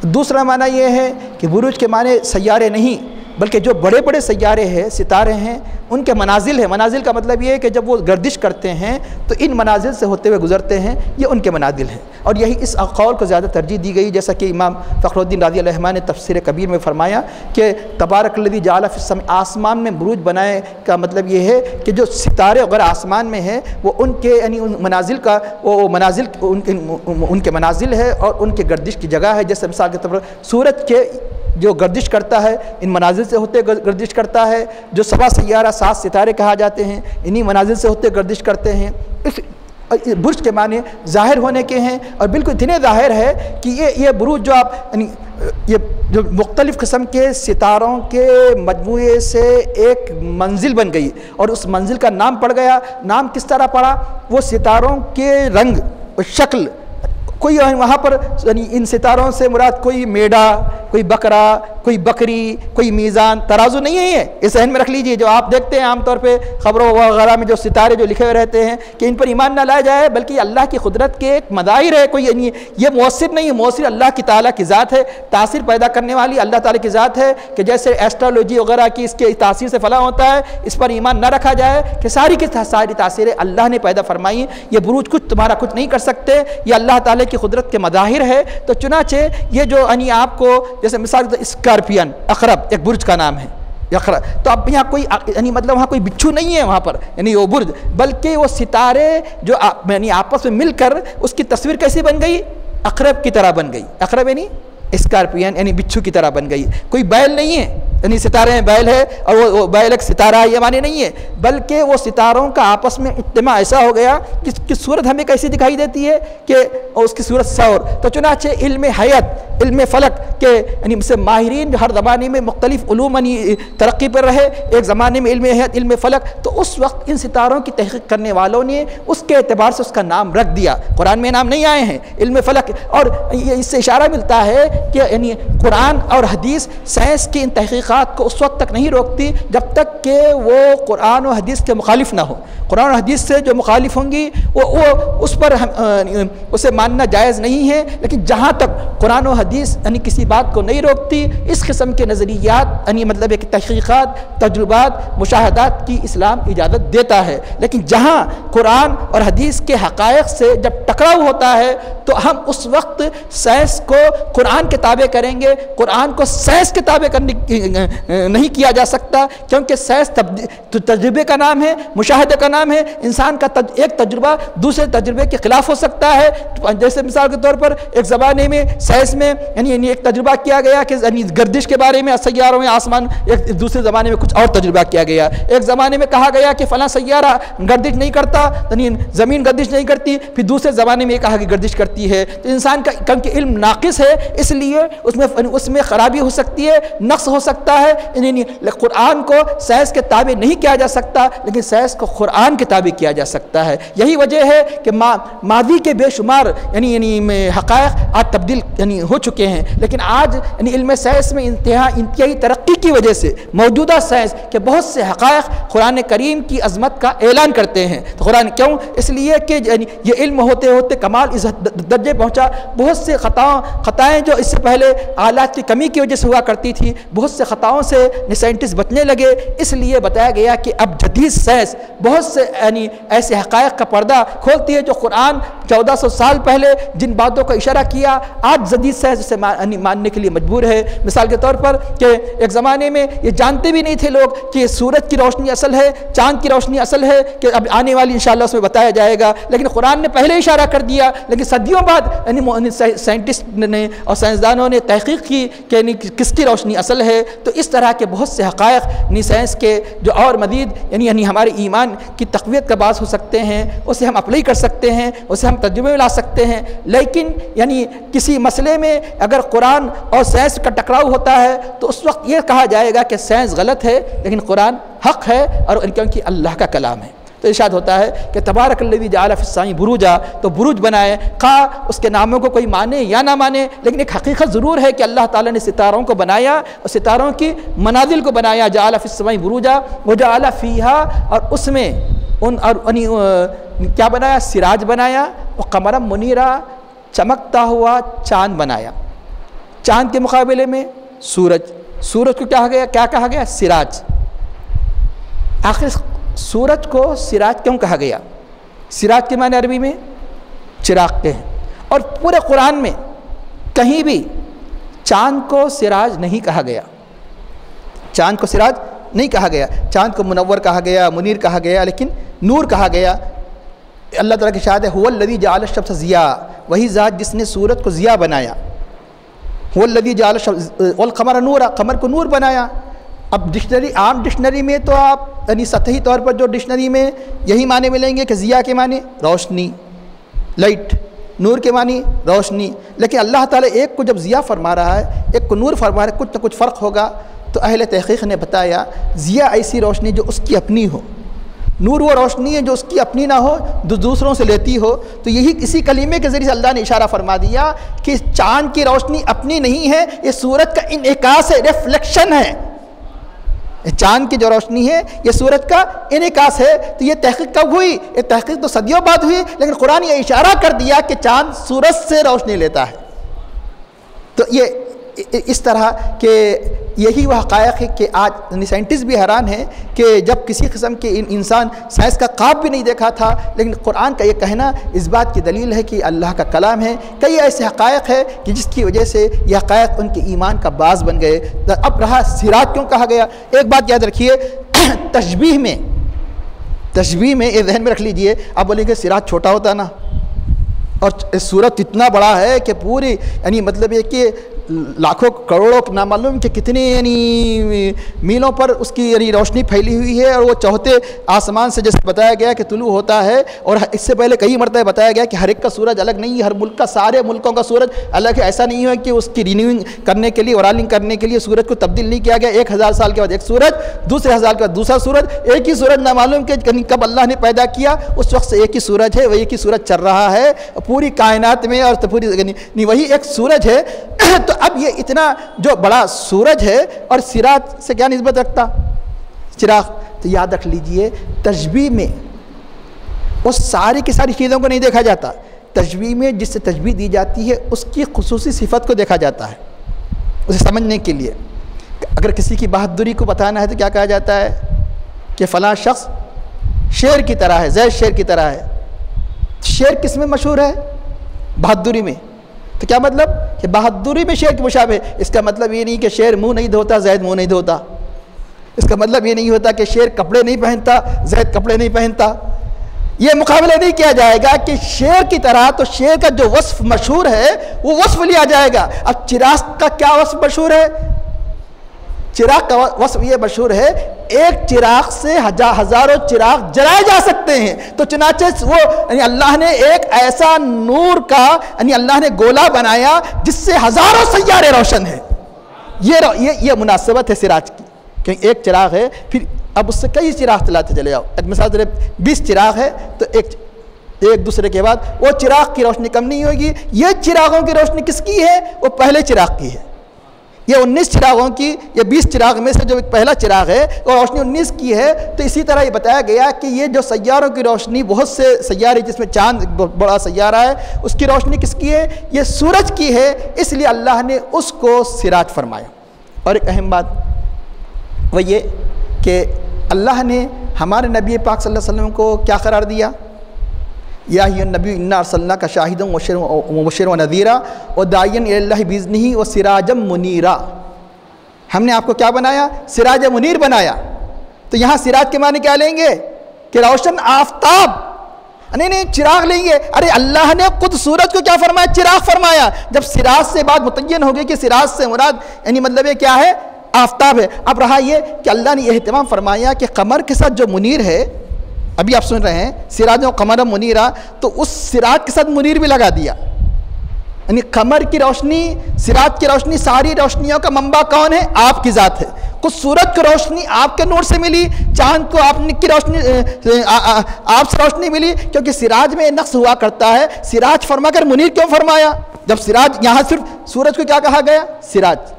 دوسرا معنی یہ ہے کہ بروج کے معنی سیارے نہیں بلکہ جو بڑے بڑے سیارے ہیں، ستارے ہیں، ان کے منازل ہیں۔ منازل کا مطلب یہ ہے کہ جب وہ گردش کرتے ہیں تو ان منازل سے ہوتے ہوئے گزرتے ہیں، یہ ان کے منازل ہیں۔ اور یہی اس قول کو زیادہ ترجیح دی گئی، جیسا کہ امام فخر الدین رضی اللہ عنہ نے تفسیر کبیر میں فرمایا کہ تبارک الذی جعل فی السماء، آسمان میں بروج بنائے کا مطلب یہ ہے کہ جو ستارے اگر آسمان میں ہیں وہ ان کے یعنی ان منازل کا وہ منازل ان کے منازل ہے اور ان کے گردش کی جگہ ہے۔ جیسے مثال کے طور پر سورج کے جو گردش کرتا ہے ان منازل سے ہوتے گردش کرتا ہے، جو سبا سیارہ 7 ستارے کہا جاتے ہیں انہی منازل سے ہوتے گردش کرتے ہیں۔ اس برج کے معنی ظاہر ہونے کے ہیں، اور بالکل اتنے ظاہر ہے کہ یہ بروج جو آپ یعنی یہ جو مختلف قسم کے ستاروں کے مجموعے سے ایک منزل بن گئی، اور اس منزل کا نام پڑ گیا۔ نام کس طرح پڑا؟ وہ ستاروں کے رنگ اور شکل، کوئی وہاں پر یعنی ان ستاروں سے مراد کوئی میڈا، کوئی بکرا، کوئی بکری، کوئی میزان، ترازو نہیں ہے۔ یہ اس ذہن میں رکھ لیجئے، جو آپ دیکھتے ہیں عام طور پہ خبروں وغیرہ میں جو ستارے جو لکھے ہوئے رہتے ہیں کہ ان پر ایمان نہ لایا جائے، بلکہ اللہ کی قدرت کے ایک مظاہر ہے، کوئی یعنی یہ مؤثر نہیں ہے۔ مؤثر اللہ کی تعالیٰ کی ذات ہے، تاثیر پیدا کرنے والی اللہ تعالیٰ کی ذات ہے، کہ جیسے ایسٹرالوجی وغیرہ کی اس کے تاثیر سے فلاں ہوتا ہے، اس پر ایمان نہ رکھا جائے کہ ساری کی ساری تاثیریں اللہ نے پیدا فرمائی۔ یہ بروج کچھ تمہارا کچھ نہیں کر سکتے، یہ اللہ تعالیٰ کی قدرت کے مظاہر ہے۔ تو چنانچہ یہ جو یعنی آپ کو جیسے مثال اسکارپین، عقرب ایک برج کا نام ہے، تو اب یہاں کوئی یعنی مطلب وہاں کوئی بچھو نہیں ہے وہاں پر یعنی وہ برج، بلکہ وہ ستارے جو یعنی آپس میں مل کر اس کی تصویر کیسی بن گئی؟ عقرب کی طرح بن گئی۔ عقرب یعنی اسکارپین یعنی بچھو کی طرح بن گئی۔ کوئی بیل نہیں ہے، یعنی ستارے میں بیل ہے اور وہ بیل ایک ستارہ ہے، یہ معنی نہیں ہے، بلکہ وہ ستاروں کا آپس میں اجتماع ایسا ہو گیا کہ اس کی صورت ہمیں کیسی دکھائی دیتی ہے کہ اس کی صورت سور۔ تو چنانچہ علم حیات، علم فلک کے یعنی سے ماہرین جو ہر زمانے میں مختلف علوم یعنی ترقی پر رہے، ایک زمانے میں علم حیات، علم فلک، تو اس وقت ان ستاروں کی تحقیق کرنے والوں نے اس کے اعتبار سے اس کا نام رکھ دیا۔ قرآن میں نام نہیں آئے ہیں علم فلک، اور اس سے اشارہ ملتا ہے کہ یعنی قرآن اور حدیث سائنس کی ان تحقیقات کو اس وقت تک نہیں روکتی جب تک کہ وہ قرآن و حدیث کے مخالف نہ ہو۔ قرآن و حدیث سے جو مخالف ہوں گی وہ اس پر اسے ماننا جائز نہیں ہے، لیکن جہاں تک قرآن و حدیث یعنی کسی بات کو نہیں روکتی، اس قسم کے نظریات یعنی مطلب ایک تحقیقات، تجربات، مشاہدات کی اسلام اجازت دیتا ہے۔ لیکن جہاں قرآن اور حدیث کے حقائق سے جب ٹکراؤ ہوتا ہے تو ہم اس وقت سائنس کو قرآن کے تابع کریں گے، قرآن کو سائنس کے تابع کرنے نہیں کیا جا سکتا، کیونکہ سائنس تجربے کا نام ہے، مشاہدے کا نام ہے۔ انسان کا ایک تجربہ دوسرے تجربے کے خلاف ہو سکتا ہے۔ جیسے مثال کے طور پر ایک زمانے میں سائنس میں یعنی ایک تجربہ کیا گیا کہ گردش کے بارے میں سیاروں میں آسمان، ایک دوسرے زمانے میں کچھ اور تجربہ کیا گیا۔ ایک زمانے میں کہا گیا کہ فلاں سیارہ گردش نہیں کرتا، یعنی زمین گردش نہیں کرتی، پھر دوسرے زمانے میں یہ کہا کہ گردش کرتی ہے۔ تو انسان کا کیونکہ علم ناقص ہے، اس لیے اس میں خرابی ہو سکتی ہے، نقص ہو سکتا ہے۔ قرآن کو سائنس کے تابع نہیں کیا جا سکتا، لیکن سائنس کو قرآن کے تابع کیا جا سکتا ہے۔ یہی وجہ ہے کہ ماضی کے بے شمار یعنی حقائق آج تبدیل یعنی ہو چکے ہیں، لیکن آج یعنی علم سائنس میں انتہائی ترقی کی وجہ سے موجودہ سائنس کے بہت سے حقائق قرآن کریم کی عظمت کا اعلان کرتے ہیں۔ تو قرآن کیوں؟ اس لیے کہ یعنی یہ علم ہوتے ہوتے کمال اس درجے پہنچا۔ بہت سے خطائیں جو اس سے پہلے آلات کی کمی کی وجہ سے ہوا کرتی تھی، بہت سے خطاؤں سے سائنٹسٹ بچنے لگے۔ اس لیے بتایا گیا کہ اب جدید سائنس بہت سے یعنی ایسے حقائق کا پردہ کھولتی ہے جو قرآن 1400 سال پہلے جن باتوں کا اشارہ کیا، آج جدید سائنس اسے ماننے کے لیے مجبور ہے۔ مثال کے طور پر کہ ایک زمانے میں یہ جانتے بھی نہیں تھے لوگ کہ سورج کی روشنی اصل ہے، چاند کی روشنی اصل ہے، کہ اب آنے والی انشاءاللہ اس میں بتایا جائے گا، لیکن قرآن نے پہلے اشارہ کر دیا۔ لیکن صدیوں بعد یعنی سائنٹسٹ نے اور سائنسدانوں نے تحقیق کی کہ کس کی روشنی اصل ہے۔ تو اس طرح کے بہت سے حقائق سائنس کے جو اور مزید یعنی ہمارے ایمان کی تقویت کا باعث ہو سکتے ہیں، اسے ہم اپلائی کر سکتے ہیں، اسے ہم ہم ترجمے میں لا سکتے ہیں، لیکن یعنی کسی مسئلے میں اگر قرآن اور سائنس کا ٹکراؤ ہوتا ہے تو اس وقت یہ کہا جائے گا کہ سائنس غلط ہے لیکن قرآن حق ہے، اور کیونکہ اللہ کا کلام ہے۔ تو ارشاد ہوتا ہے کہ تبارک الذی جعل فی السماء بروجا، تو بروج بنائے، خواہ اس کے ناموں کو کوئی مانے یا نہ مانے، لیکن ایک حقیقت ضرور ہے کہ اللہ تعالیٰ نے ستاروں کو بنایا اور ستاروں کی منازل کو بنایا، جعل فی السماء بروجا وجعل فیہا، اور اس میں کیا بنایا؟ سراج بنایا، اور قمرا منیرا، چمکتا ہوا چاند بنایا۔ چاند کے مقابلے میں سورج، سورج کو کیا کہا گیا؟ سراج۔ آخر سورج کو سراج کیوں کہا گیا؟ سراج کے معنی عربی میں چراغ کے ہیں، اور پورے قرآن میں کہیں بھی چاند کو سراج نہیں کہا گیا، چاند کو سراج نہیں کہا گیا، چاند کو منور کہا گیا، منیر کہا گیا، لیکن نور کہا گیا۔ اللہ تعالیٰ کی ارشاد ہے هو الذی جعل الشمس ضیاء، وہی ذات جس نے سورج کو ضیاء بنایا، هو الذی جعل والقمر نورا، قمر کو نور بنایا۔ اب ڈکشنری، عام ڈکشنری میں تو آپ یعنی سطحی طور پر جو ڈکشنری میں یہی معنی ملیں گے کہ ضیاء کے معنی روشنی، لائٹ، نور کے معنی روشنی، لیکن اللہ تعالیٰ ایک کو جب ضیاء فرما رہا ہے، ایک کو نور فرما رہا ہے، کچھ نہ کچھ فرق ہوگا۔ تو اہل تحقیق نے بتایا ضیاء ایسی روشنی جو اس کی اپنی ہو، نور وہ روشنی ہے جو اس کی اپنی نہ ہو، دوسروں سے لیتی ہو۔ تو یہی اسی کلمے کے ذریعے سے اللہ نے اشارہ فرما دیا کہ چاند کی روشنی اپنی نہیں ہے، یہ سورج کا انعکاس ہے، ریفلیکشن ہے۔ چاند کی جو روشنی ہے یہ سورج کا انعکاس ہے۔ تو یہ تحقیق کب ہوئی؟ یہ تحقیق تو صدیوں بعد ہوئی، لیکن قرآن یہ اشارہ کر دیا کہ چاند سورج سے روشنی لیتا ہے۔ تو یہ اس طرح کہ یہی وہ حقائق ہے کہ آج سائنٹسٹ بھی حیران ہیں کہ جب کسی قسم کے انسان سائنس کا خواب بھی نہیں دیکھا تھا، لیکن قرآن کا یہ کہنا اس بات کی دلیل ہے کہ اللہ کا کلام ہے۔ کئی ایسے حقائق ہیں کہ جس کی وجہ سے یہ حقائق ان کے ایمان کا باعث بن گئے۔ اب رہا سراج کیوں کہا گیا، ایک بات یاد رکھیے، تشبیہ میں یہ ذہن میں رکھ لیجئے، آپ بولیں گے سراج چھوٹا ہوتا نا، اور سورج اتنا بڑا ہے کہ پوری یعنی مطلب یہ کہ لاکھوں کروڑوں نہ معلوم کہ کتنے یعنی میلوں پر اس کی یعنی روشنی پھیلی ہوئی ہے، اور وہ چوتھے آسمان سے جیسے بتایا گیا کہ طلوع ہوتا ہے، اور اس سے پہلے کئی مرتبہ بتایا گیا کہ ہر ایک کا سورج الگ نہیں ہے، ہر ملک کا، سارے ملکوں کا سورج الگ ہے۔ ایسا نہیں ہے کہ اس کی رینیوئنگ کرنے کے لیے، اورالنگ کرنے کے لیے سورج کو تبدیل نہیں کیا گیا، 1000 سال کے بعد ایک سورج، دوسرے 1000 کے بعد دوسرا سورج، ایک ہی سورج نہ معلوم کہ کب اللہ نے پیدا کیا، اس وقت سے ایک ہی سورج ہے، وہ ایک ہی سورج چل رہا ہے پوری کائنات میں، اور پوری وہی ایک سورج ہے۔ تو اب یہ اتنا جو بڑا سورج ہے اور سراج سے کیا نسبت رکھتا؟ چراغ۔ تو یاد رکھ لیجئے تشبیہ میں اس ساری کی ساری چیزوں کو نہیں دیکھا جاتا، تشبیہ میں جس سے تشبیہ دی جاتی ہے اس کی خصوصی صفت کو دیکھا جاتا ہے، اسے سمجھنے کے لیے۔ اگر کسی کی بہادری کو بتانا ہے تو کیا کہا جاتا ہے کہ فلاں شخص شیر کی طرح ہے، زید شیر کی طرح ہے۔ شیر کس میں مشہور ہے؟ بہادری میں۔ تو کیا مطلب کہ بہادری میں شیر کی مشابہ؟ اس کا مطلب یہ نہیں کہ شیر منہ نہیں دھوتا، زید منہ نہیں دھوتا۔ اس کا مطلب یہ نہیں ہوتا کہ شیر کپڑے نہیں پہنتا، زید کپڑے نہیں پہنتا۔ یہ مقابلہ نہیں کیا جائے گا کہ شیر کی طرح، تو شیر کا جو وصف مشہور ہے وہ وصف لیا جائے گا۔ اب چراغ کا کیا وصف مشہور ہے؟ چراغ کا وصف یہ مشہور ہے ایک چراغ سے ہزاروں چراغ جلائے جا سکتے ہیں۔ تو چنانچہ وہ یعنی اللہ نے ایک ایسا نور کا یعنی اللہ نے گولا بنایا جس سے ہزاروں سیارے روشن ہیں۔ یہ مناسبت ہے سراج کی کہ ایک چراغ ہے، پھر اب اس سے کئی چراغ چلاتے چلے جاؤ۔ مثال 20 چراغ ہے تو ایک دوسرے کے بعد وہ چراغ کی روشنی کم نہیں ہوگی۔ یہ چراغوں کی روشنی کس کی ہے؟ وہ پہلے چراغ کی ہے۔ یہ 19 چراغوں کی، یہ 20 چراغ میں سے جو پہلا چراغ ہے وہ روشنی 19 کی ہے۔ تو اسی طرح یہ بتایا گیا کہ یہ جو سیاروں کی روشنی، بہت سے سیارے جس میں چاند بڑا سیارہ ہے، اس کی روشنی کس کی ہے؟ یہ سورج کی ہے، اس لیے اللہ نے اس کو سراج فرمایا۔ اور ایک اہم بات وہ یہ کہ اللہ نے ہمارے نبی پاک صلی اللہ علیہ وسلم کو کیا قرار دیا؟ یا ایھا النبی انا ارسلناک شاہدا ومبشرا ونذیرا وداعیا الی اللہ باذنہ وسراجا منیرا۔ ہم نے آپ کو کیا بنایا؟ سراج منیر بنایا۔ تو یہاں سراج کے معنی کیا لیں گے کہ روشن آفتاب، نہیں چراغ لیں گے۔ ارے اللہ نے خود سورج کو کیا فرمایا؟ چراغ فرمایا۔ جب سراج سے بات متعین ہو گئی کہ سراج سے مراد یعنی مطلب یہ کیا ہے؟ آفتاب ہے۔ اب رہا یہ کہ اللہ نے یہ اہتمام فرمایا کہ قمر کے ساتھ جو منیر ہے ابھی آپ سن رہے ہیں سراج و قمر منیرا، تو اس سراج کے ساتھ منیر بھی لگا دیا، یعنی قمر کی روشنی، سراج کی روشنی، ساری روشنیوں کا منبع کون ہے؟ آپ کی ذات ہے۔ کچھ سورج کو روشنی آپ کے نور سے ملی، چاند کو آپ کی روشنی آپ سے روشنی ملی، کیونکہ سراج میں نقص ہوا کرتا ہے۔ سراج فرما کر منیر کیوں فرمایا؟ جب سراج، یہاں صرف سورج کو کیا کہا گیا؟ سراج،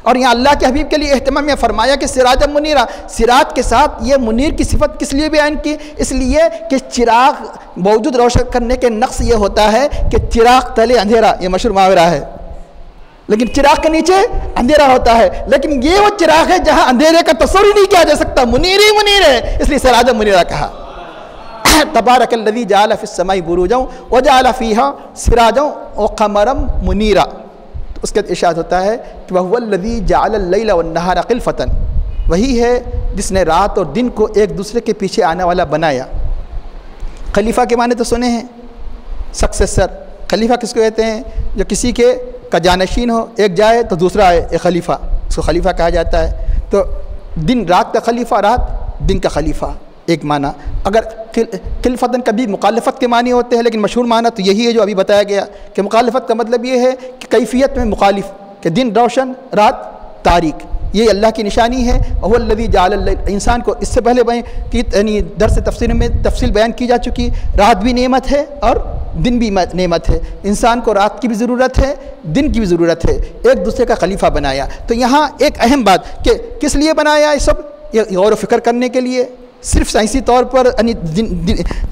اور یہاں اللہ کے حبیب کے لیے اہتمام میں فرمایا کہ سراج منیرہ، سراج کے ساتھ یہ منیر کی صفت کس لیے بیان کی؟ اس لیے کہ چراغ موجود روشن کرنے کے نقص یہ ہوتا ہے کہ چراغ تلے اندھیرا، یہ مشہور محاورہ ہے، لیکن چراغ کے نیچے اندھیرا ہوتا ہے، لیکن یہ وہ چراغ ہے جہاں اندھیرے کا تصور ہی نہیں کیا جا سکتا، منیر ہی منیر ہے، اس لیے سراج منیرہ کہا۔ تبارک الذی جعل فی السماء بروجا وجعل فیہا سراجا وقمرا منیرا، اس کے ارشاد ہوتا ہے کہ وَهُوَ الَّذِي جَعَلَ اللَّيْلَ وَالنَّهَارَ خِلْفَةً، وہی ہے جس نے رات اور دن کو ایک دوسرے کے پیچھے آنے والا بنایا۔ خلیفہ کے معنی تو سنے ہیں، سکسیسر۔ خلیفہ کس کو کہتے ہیں؟ جو کسی کے کا جانشین ہو، ایک جائے تو دوسرا آئے، ایک خلیفہ، اس کو خلیفہ کہا جاتا ہے۔ تو دن رات کا خلیفہ، رات دن کا خلیفہ، ایک معنی۔ اگر خلفتاً کبھی مخالفت کے معنی ہوتے ہیں، لیکن مشہور معنی تو یہی ہے جو ابھی بتایا گیا کہ مخالفت کا مطلب یہ ہے کہ کیفیت میں مخالف، کہ دن روشن رات تاریک، یہ اللہ کی نشانی ہے۔ وَهُوَ الَّذِي جَعَلَ اللَّيْلَ، انسان کو اس سے پہلے یعنی درس تفسیر میں تفصیل بیان کی جا چکی، رات بھی نعمت ہے اور دن بھی نعمت ہے، انسان کو رات کی بھی ضرورت ہے، دن کی بھی ضرورت ہے، ایک دوسرے کا خلیفہ بنایا۔ تو یہاں ایک اہم بات کہ کس لیے بنایا یہ سب؟ یہ غور و فکر کرنے کے لیے، صرف سائنسی طور پر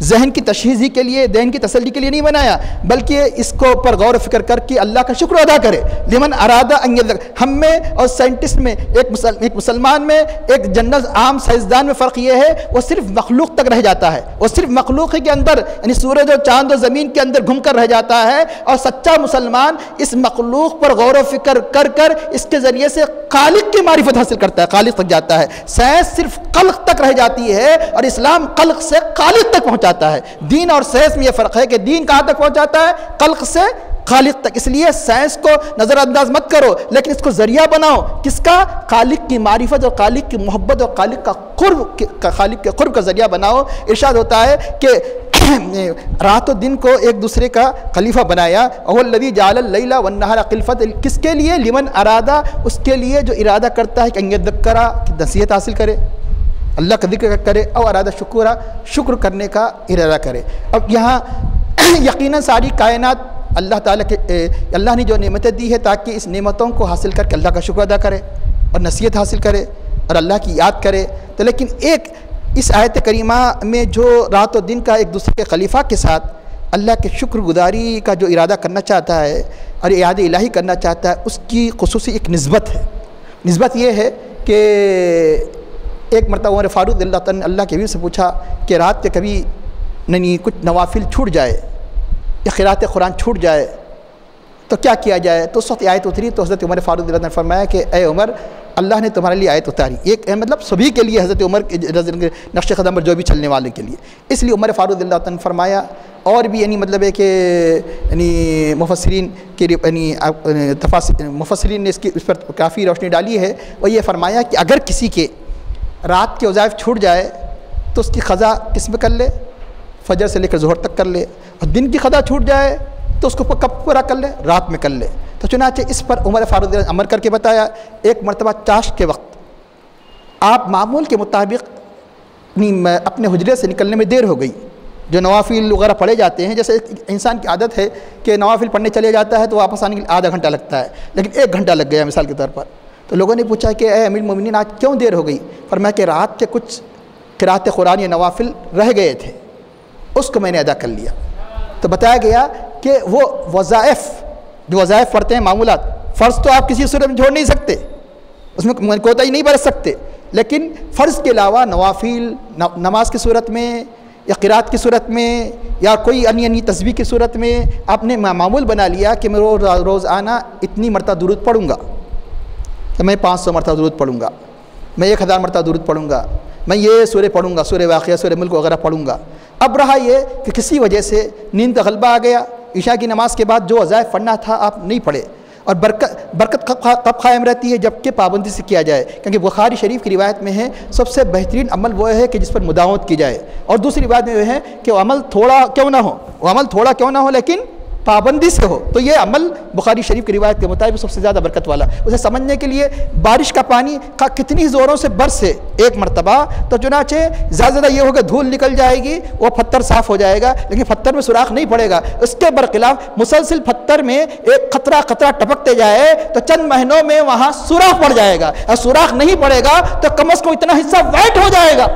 ذہن کی تشہیزی کے لیے، ذہن کی تسلی کے لیے نہیں بنایا، بلکہ اس کو پر غور و فکر کر کے اللہ کا شکر ادا کرے۔ لمن ارادہ ان یذکر، ہم میں اور سائنٹسٹ میں، ایک مسلمان میں، ایک جنرل عام سائنسدان میں فرق یہ ہے وہ صرف مخلوق تک رہ جاتا ہے، وہ صرف مخلوق کے اندر یعنی سورج اور چاند اور زمین کے اندر گھوم کر رہ جاتا ہے، اور سچا مسلمان اس مخلوق پر غور و فکر کر کر اس کے ذریعے سے خالق کی معرفت حاصل کرتا ہے، خالق تک جاتا ہے۔ سائنس صرف خلق تک رہ جاتی ہے اور اسلام خلق سے خالق تک پہنچاتا ہے۔ دین اور سائنس میں یہ فرق ہے کہ دین کہاں تک پہنچاتا ہے؟ خلق سے خالق تک۔ اس لیے سائنس کو نظر انداز مت کرو، لیکن اس کو ذریعہ بناؤ، کس کا؟ خالق کی معرفت اور خالق کی محبت اور خالق کا قرب کا ذریعہ بناؤ۔ ارشاد ہوتا ہے کہ رات و دن کو ایک دوسرے کا خلیفہ بنایا۔ وَهُوَ الَّذِي جَعَلَ اللَّيْلَ وَالنَّهَارَ خِلْفَةً، کس کے لیے؟ لمن ارادہ، اس کے لیے جو ارادہ کرتا ہے کہ ان یذکر، کہ نصیحت حاصل کرے، اللہ کا ذکر کرے، او ارادہ شکورا، شکر کرنے کا ارادہ کرے۔ اب یہاں یقیناً ساری کائنات اللہ تعالیٰ کے اللہ نے جو نعمتیں دی ہے تاکہ اس نعمتوں کو حاصل کر کے اللہ کا شکر ادا کرے اور نصیحت حاصل کرے اور اللہ کی یاد کرے۔ تو لیکن ایک اس آیت کریمہ میں جو رات و دن کا ایک دوسرے کے خلیفہ کے ساتھ اللہ کے شکر گزاری کا جو ارادہ کرنا چاہتا ہے اور یاد الہی کرنا چاہتا ہے، اس کی خصوصی ایک نسبت ہے۔ نسبت یہ ہے کہ ایک مرتبہ عمر فاروق اللہ کے حبیب سے پوچھا کہ رات کے کبھی کچھ نوافل چھوٹ جائے یا قرأت قرآن چھوٹ جائے تو کیا کیا جائے؟ تو اس وقت آیت اتری تو حضرت عمر فاروق نے فرمایا کہ اے عمر، اللہ نے تمہارے لیے آیت اتاری، ایک مطلب سبھی کے لیے، حضرت عمر کے نقش قدم پر جو بھی چلنے والے کے لیے۔ اس لیے عمر فاروق نے فرمایا، اور بھی یعنی مطلب ہے کہ یعنی مفسرین کے مفسرین نے اس پر کافی روشنی ڈالی ہے، وہ یہ فرمایا کہ اگر کسی کے رات کے وظائف چھوٹ جائے تو اس کی قضا کس میں کر لے؟ فجر سے لے کر ظہر تک کر لے، اور دن کی قضا چھوٹ جائے تو اس کو کب پورا کر لے؟ رات میں کر لے۔ تو چنانچہ اس پر عمر فاروق نے عمل کر کے بتایا۔ ایک مرتبہ چاشت کے وقت آپ معمول کے مطابق اپنے حجرے سے نکلنے میں دیر ہو گئی، جو نوافل وغیرہ پڑھے جاتے ہیں، جیسے انسان کی عادت ہے کہ نوافل پڑھنے چلے جاتا ہے تو واپس آنے کے لیے آدھا گھنٹہ لگتا ہے، لیکن 1 گھنٹہ لگ گیا مثال کے طور پر۔ تو لوگوں نے پوچھا کہ اے امیر المومنین آج کیوں دیر ہو گئی؟ فرمایا کہ رات کے کچھ قرأت قرآن یا نوافل رہ گئے تھے، اس کو میں نے ادا کر لیا۔ تو بتایا گیا کہ وہ وظائف، جو وظائف پڑھتے ہیں معمولات، فرض تو آپ کسی صورت میں چھوڑ نہیں سکتے، اس میں کوتاہی نہیں برت سکتے، لیکن فرض کے علاوہ نوافل نماز کی صورت میں یا قرأت کی صورت میں یا کوئی انی تسبیح کی صورت میں آپ نے معمول بنا لیا کہ میں روزانہ اتنی مرتبہ درود پڑھوں گا، کہ میں 500 مرتبہ درود پڑھوں گا، میں 1000 مرتبہ درود پڑھوں گا، میں یہ سورہ پڑھوں گا، سورہ واقعہ، سورہ ملک وغیرہ پڑھوں گا۔ اب رہا یہ کہ کسی وجہ سے نیند کا غلبہ آ گیا، عشاء کی نماز کے بعد جو وظائف پڑھنا تھا آپ نہیں پڑھے، اور برکت کب قائم رہتی ہے؟ جب کہ پابندی سے کیا جائے، کیونکہ بخاری شریف کی روایت میں ہے سب سے بہترین عمل وہ ہے کہ جس پر مداومت کی جائے، اور دوسری روایت میں یہ ہے کہ وہ عمل تھوڑا کیوں نہ ہو لیکن پابندی سے ہو۔ تو یہ عمل بخاری شریف کی روایت کے مطابق سب سے زیادہ برکت والا۔ اسے سمجھنے کے لیے بارش کا پانی کتنی زوروں سے برسے ایک مرتبہ تو چنانچہ زیادہ یہ ہوگا دھول نکل جائے گی، وہ پتھر صاف ہو جائے گا، لیکن پتھر میں سوراخ نہیں پڑے گا۔ اس کے برخلاف مسلسل پتھر میں ایک قطرہ ٹپکتے جائے تو چند مہینوں میں وہاں سوراخ پڑ جائے گا، اور سوراخ نہیں پڑے گا تو کم از کم اتنا حصہ وائٹ ہو جائے گا،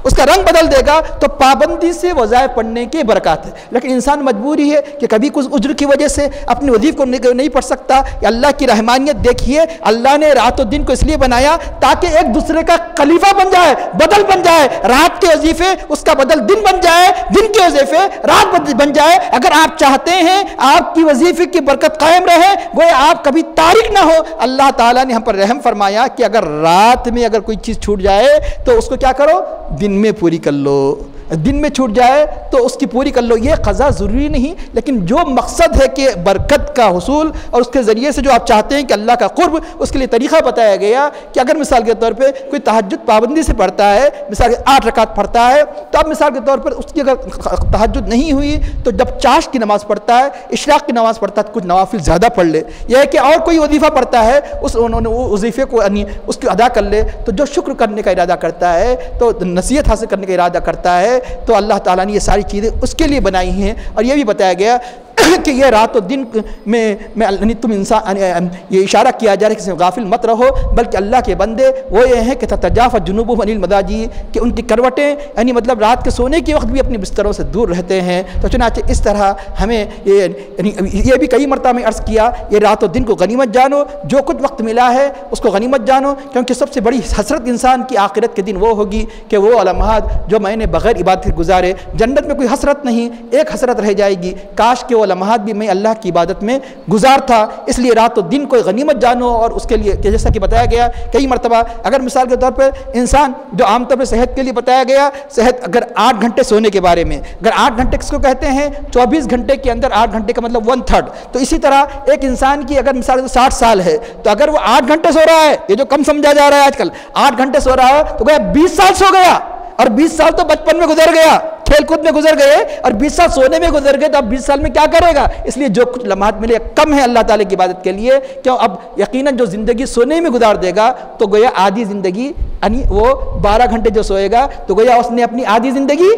اس کا رنگ بدل دے گا۔ تو پابندی سے وظائف پڑھنے کی برکات ہے، لیکن انسان مجبوری ہے کہ کبھی کچھ عذر کی وجہ سے اپنے وظیف کو نہیں پڑھ سکتا۔ اللہ کی رحمانیت دیکھیے، اللہ نے رات و دن کو اس لیے بنایا تاکہ ایک دوسرے کا خلیفہ بن جائے، بدل بن جائے، رات کے وظیفے اس کا بدل دن بن جائے، دن کے وظیفے رات بن جائے۔ اگر آپ چاہتے ہیں آپ کی وظیفے کی برکت قائم رہے، گویا آپ کبھی تارک نہ ہو، اللہ تعالیٰ نے ہم پر رحم فرمایا کہ اگر رات میں اگر کوئی چیز چھوٹ جائے تو اس کو کیا کرو؟ دن میں پوری کر لو۔ دن میں چھوٹ جائے تو اس کی پوری کر لو۔ یہ قضا ضروری نہیں، لیکن جو مقصد ہے کہ برکت کا حصول اور اس کے ذریعے سے جو آپ چاہتے ہیں کہ اللہ کا قرب، اس کے لیے طریقہ بتایا گیا کہ اگر مثال کے طور پہ کوئی تہجد پابندی سے پڑھتا ہے، مثال کے 8 رکعت پڑھتا ہے، تو اب مثال کے طور پر اس کی اگر تہجد نہیں ہوئی تو جب چاشت کی نماز پڑھتا ہے، اشراق کی نماز پڑھتا ہے، تو کچھ نوافل زیادہ پڑھ لے۔ یہ ہے کہ اور کوئی وظیفہ پڑھتا ہے، اس وظیفے کو اس کو ادا کر لے۔ تو جو شکر کرنے کا ارادہ کرتا ہے، تو نصیحت حاصل کرنے کا ارادہ کرتا ہے، تو اللہ تعالیٰ نے یہ ساری چیزیں اس کے لیے بنائی ہیں۔ اور یہ بھی بتایا گیا کہ یہ رات و دن میں تم انسان، یہ اشارہ کیا جا رہا ہے کہ غافل مت رہو، بلکہ اللہ کے بندے وہ یہ ہیں کہ تتجافى جنوبهم عن المضاجع، کہ ان کی کروٹیں یعنی مطلب رات کے سونے کے وقت بھی اپنے بستروں سے دور رہتے ہیں۔ تو چنانچہ اس طرح ہمیں یہ بھی کئی مرتبہ میں عرض کیا، یہ رات و دن کو غنیمت جانو، جو کچھ وقت ملا ہے اس کو غنیمت جانو، کیونکہ سب سے بڑی حسرت انسان کی آخرت کے دن وہ ہوگی کہ وہ لمحات جو میں نے بغیر عبادت کے گزارے۔ جنت میں کوئی حسرت نہیں، ایک حسرت رہ جائے گی، کاش کہ وہ لمحات بھی میں اللہ کی عبادت میں گزار تھا۔ اس لیے رات و دن کو غنیمت جانو، اور اس کے لیے کہ جیسا کہ بتایا گیا کئی مرتبہ، اگر مثال کے طور پر انسان جو عام طور پر صحت کے لیے بتایا گیا، صحت اگر 8 گھنٹے سونے کے بارے میں، اگر 8 گھنٹے کس کو کہتے ہیں؟ 24 گھنٹے کے اندر 8 گھنٹے کا مطلب 1/3۔ تو اسی طرح ایک انسان کی اگر مثال 60 سال ہے، تو اگر وہ 8 گھنٹے سو رہا ہے، یہ جو کم سمجھا جا رہا ہے آج کل، 8 گھنٹے سو رہا ہے تو گویا 20 سال سو گیا، اور 20 سال تو بچپن میں گزر گیا، کھیل کود میں گزر گئے، اور 20 سال سونے میں گزر گئے، تو اب 20 سال میں کیا کرے گا؟ اس لیے جو کچھ لمحات ملے کم ہے اللہ تعالیٰ کی عبادت کے لیے، کیوں اب یقیناً جو زندگی سونے میں گزار دے گا تو گویا آدھی زندگی، یعنی وہ 12 گھنٹے جو سوئے گا تو گویا اس نے اپنی آدھی زندگی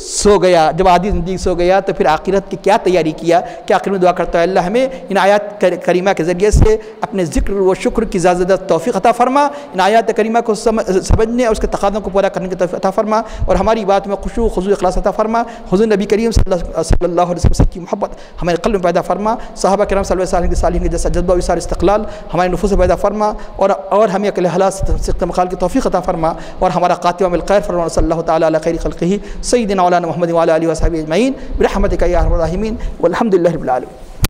سو گیا۔ جب آدھی زندگی سو گیا تو پھر آخرت کی کیا تیاری کیا؟ کہ آخر میں دعا کرتا ہے اللہ ہمیں ان آیات کریمہ کے ذریعے سے اپنے ذکر و شکر کی زیادہ توفیق عطا فرما، ان آیات کریمہ کو سمجھنے اور اس کے تقاضوں کو پورا کرنے کی توفیق عطا فرما، اور ہماری بات میں خشوع خضوع اخلاص عطا فرما۔ حضور نبی کریم صلی اللہ علیہ وسلم کی محبت ہمارے قلب میں پیدا فرما، صحابہ کرام صلی اللہ علیہ وسلم کے جیسا جذبہ و اثار استقلال ہمارے نفوس میں پیدا فرما، اور ہمیں اقل حلال سے استقامت کی توفیق عطا فرما، اور ہمارا خاتمہ بالخیر فرما۔ صلی اللہ تعالیٰ علی خیر خلقہ سیدنا مولانا محمد وعلی آلہ وصحبہ اجمعین برحمتک یا ارحم الراحمین، والحمد للہ رب العالمین۔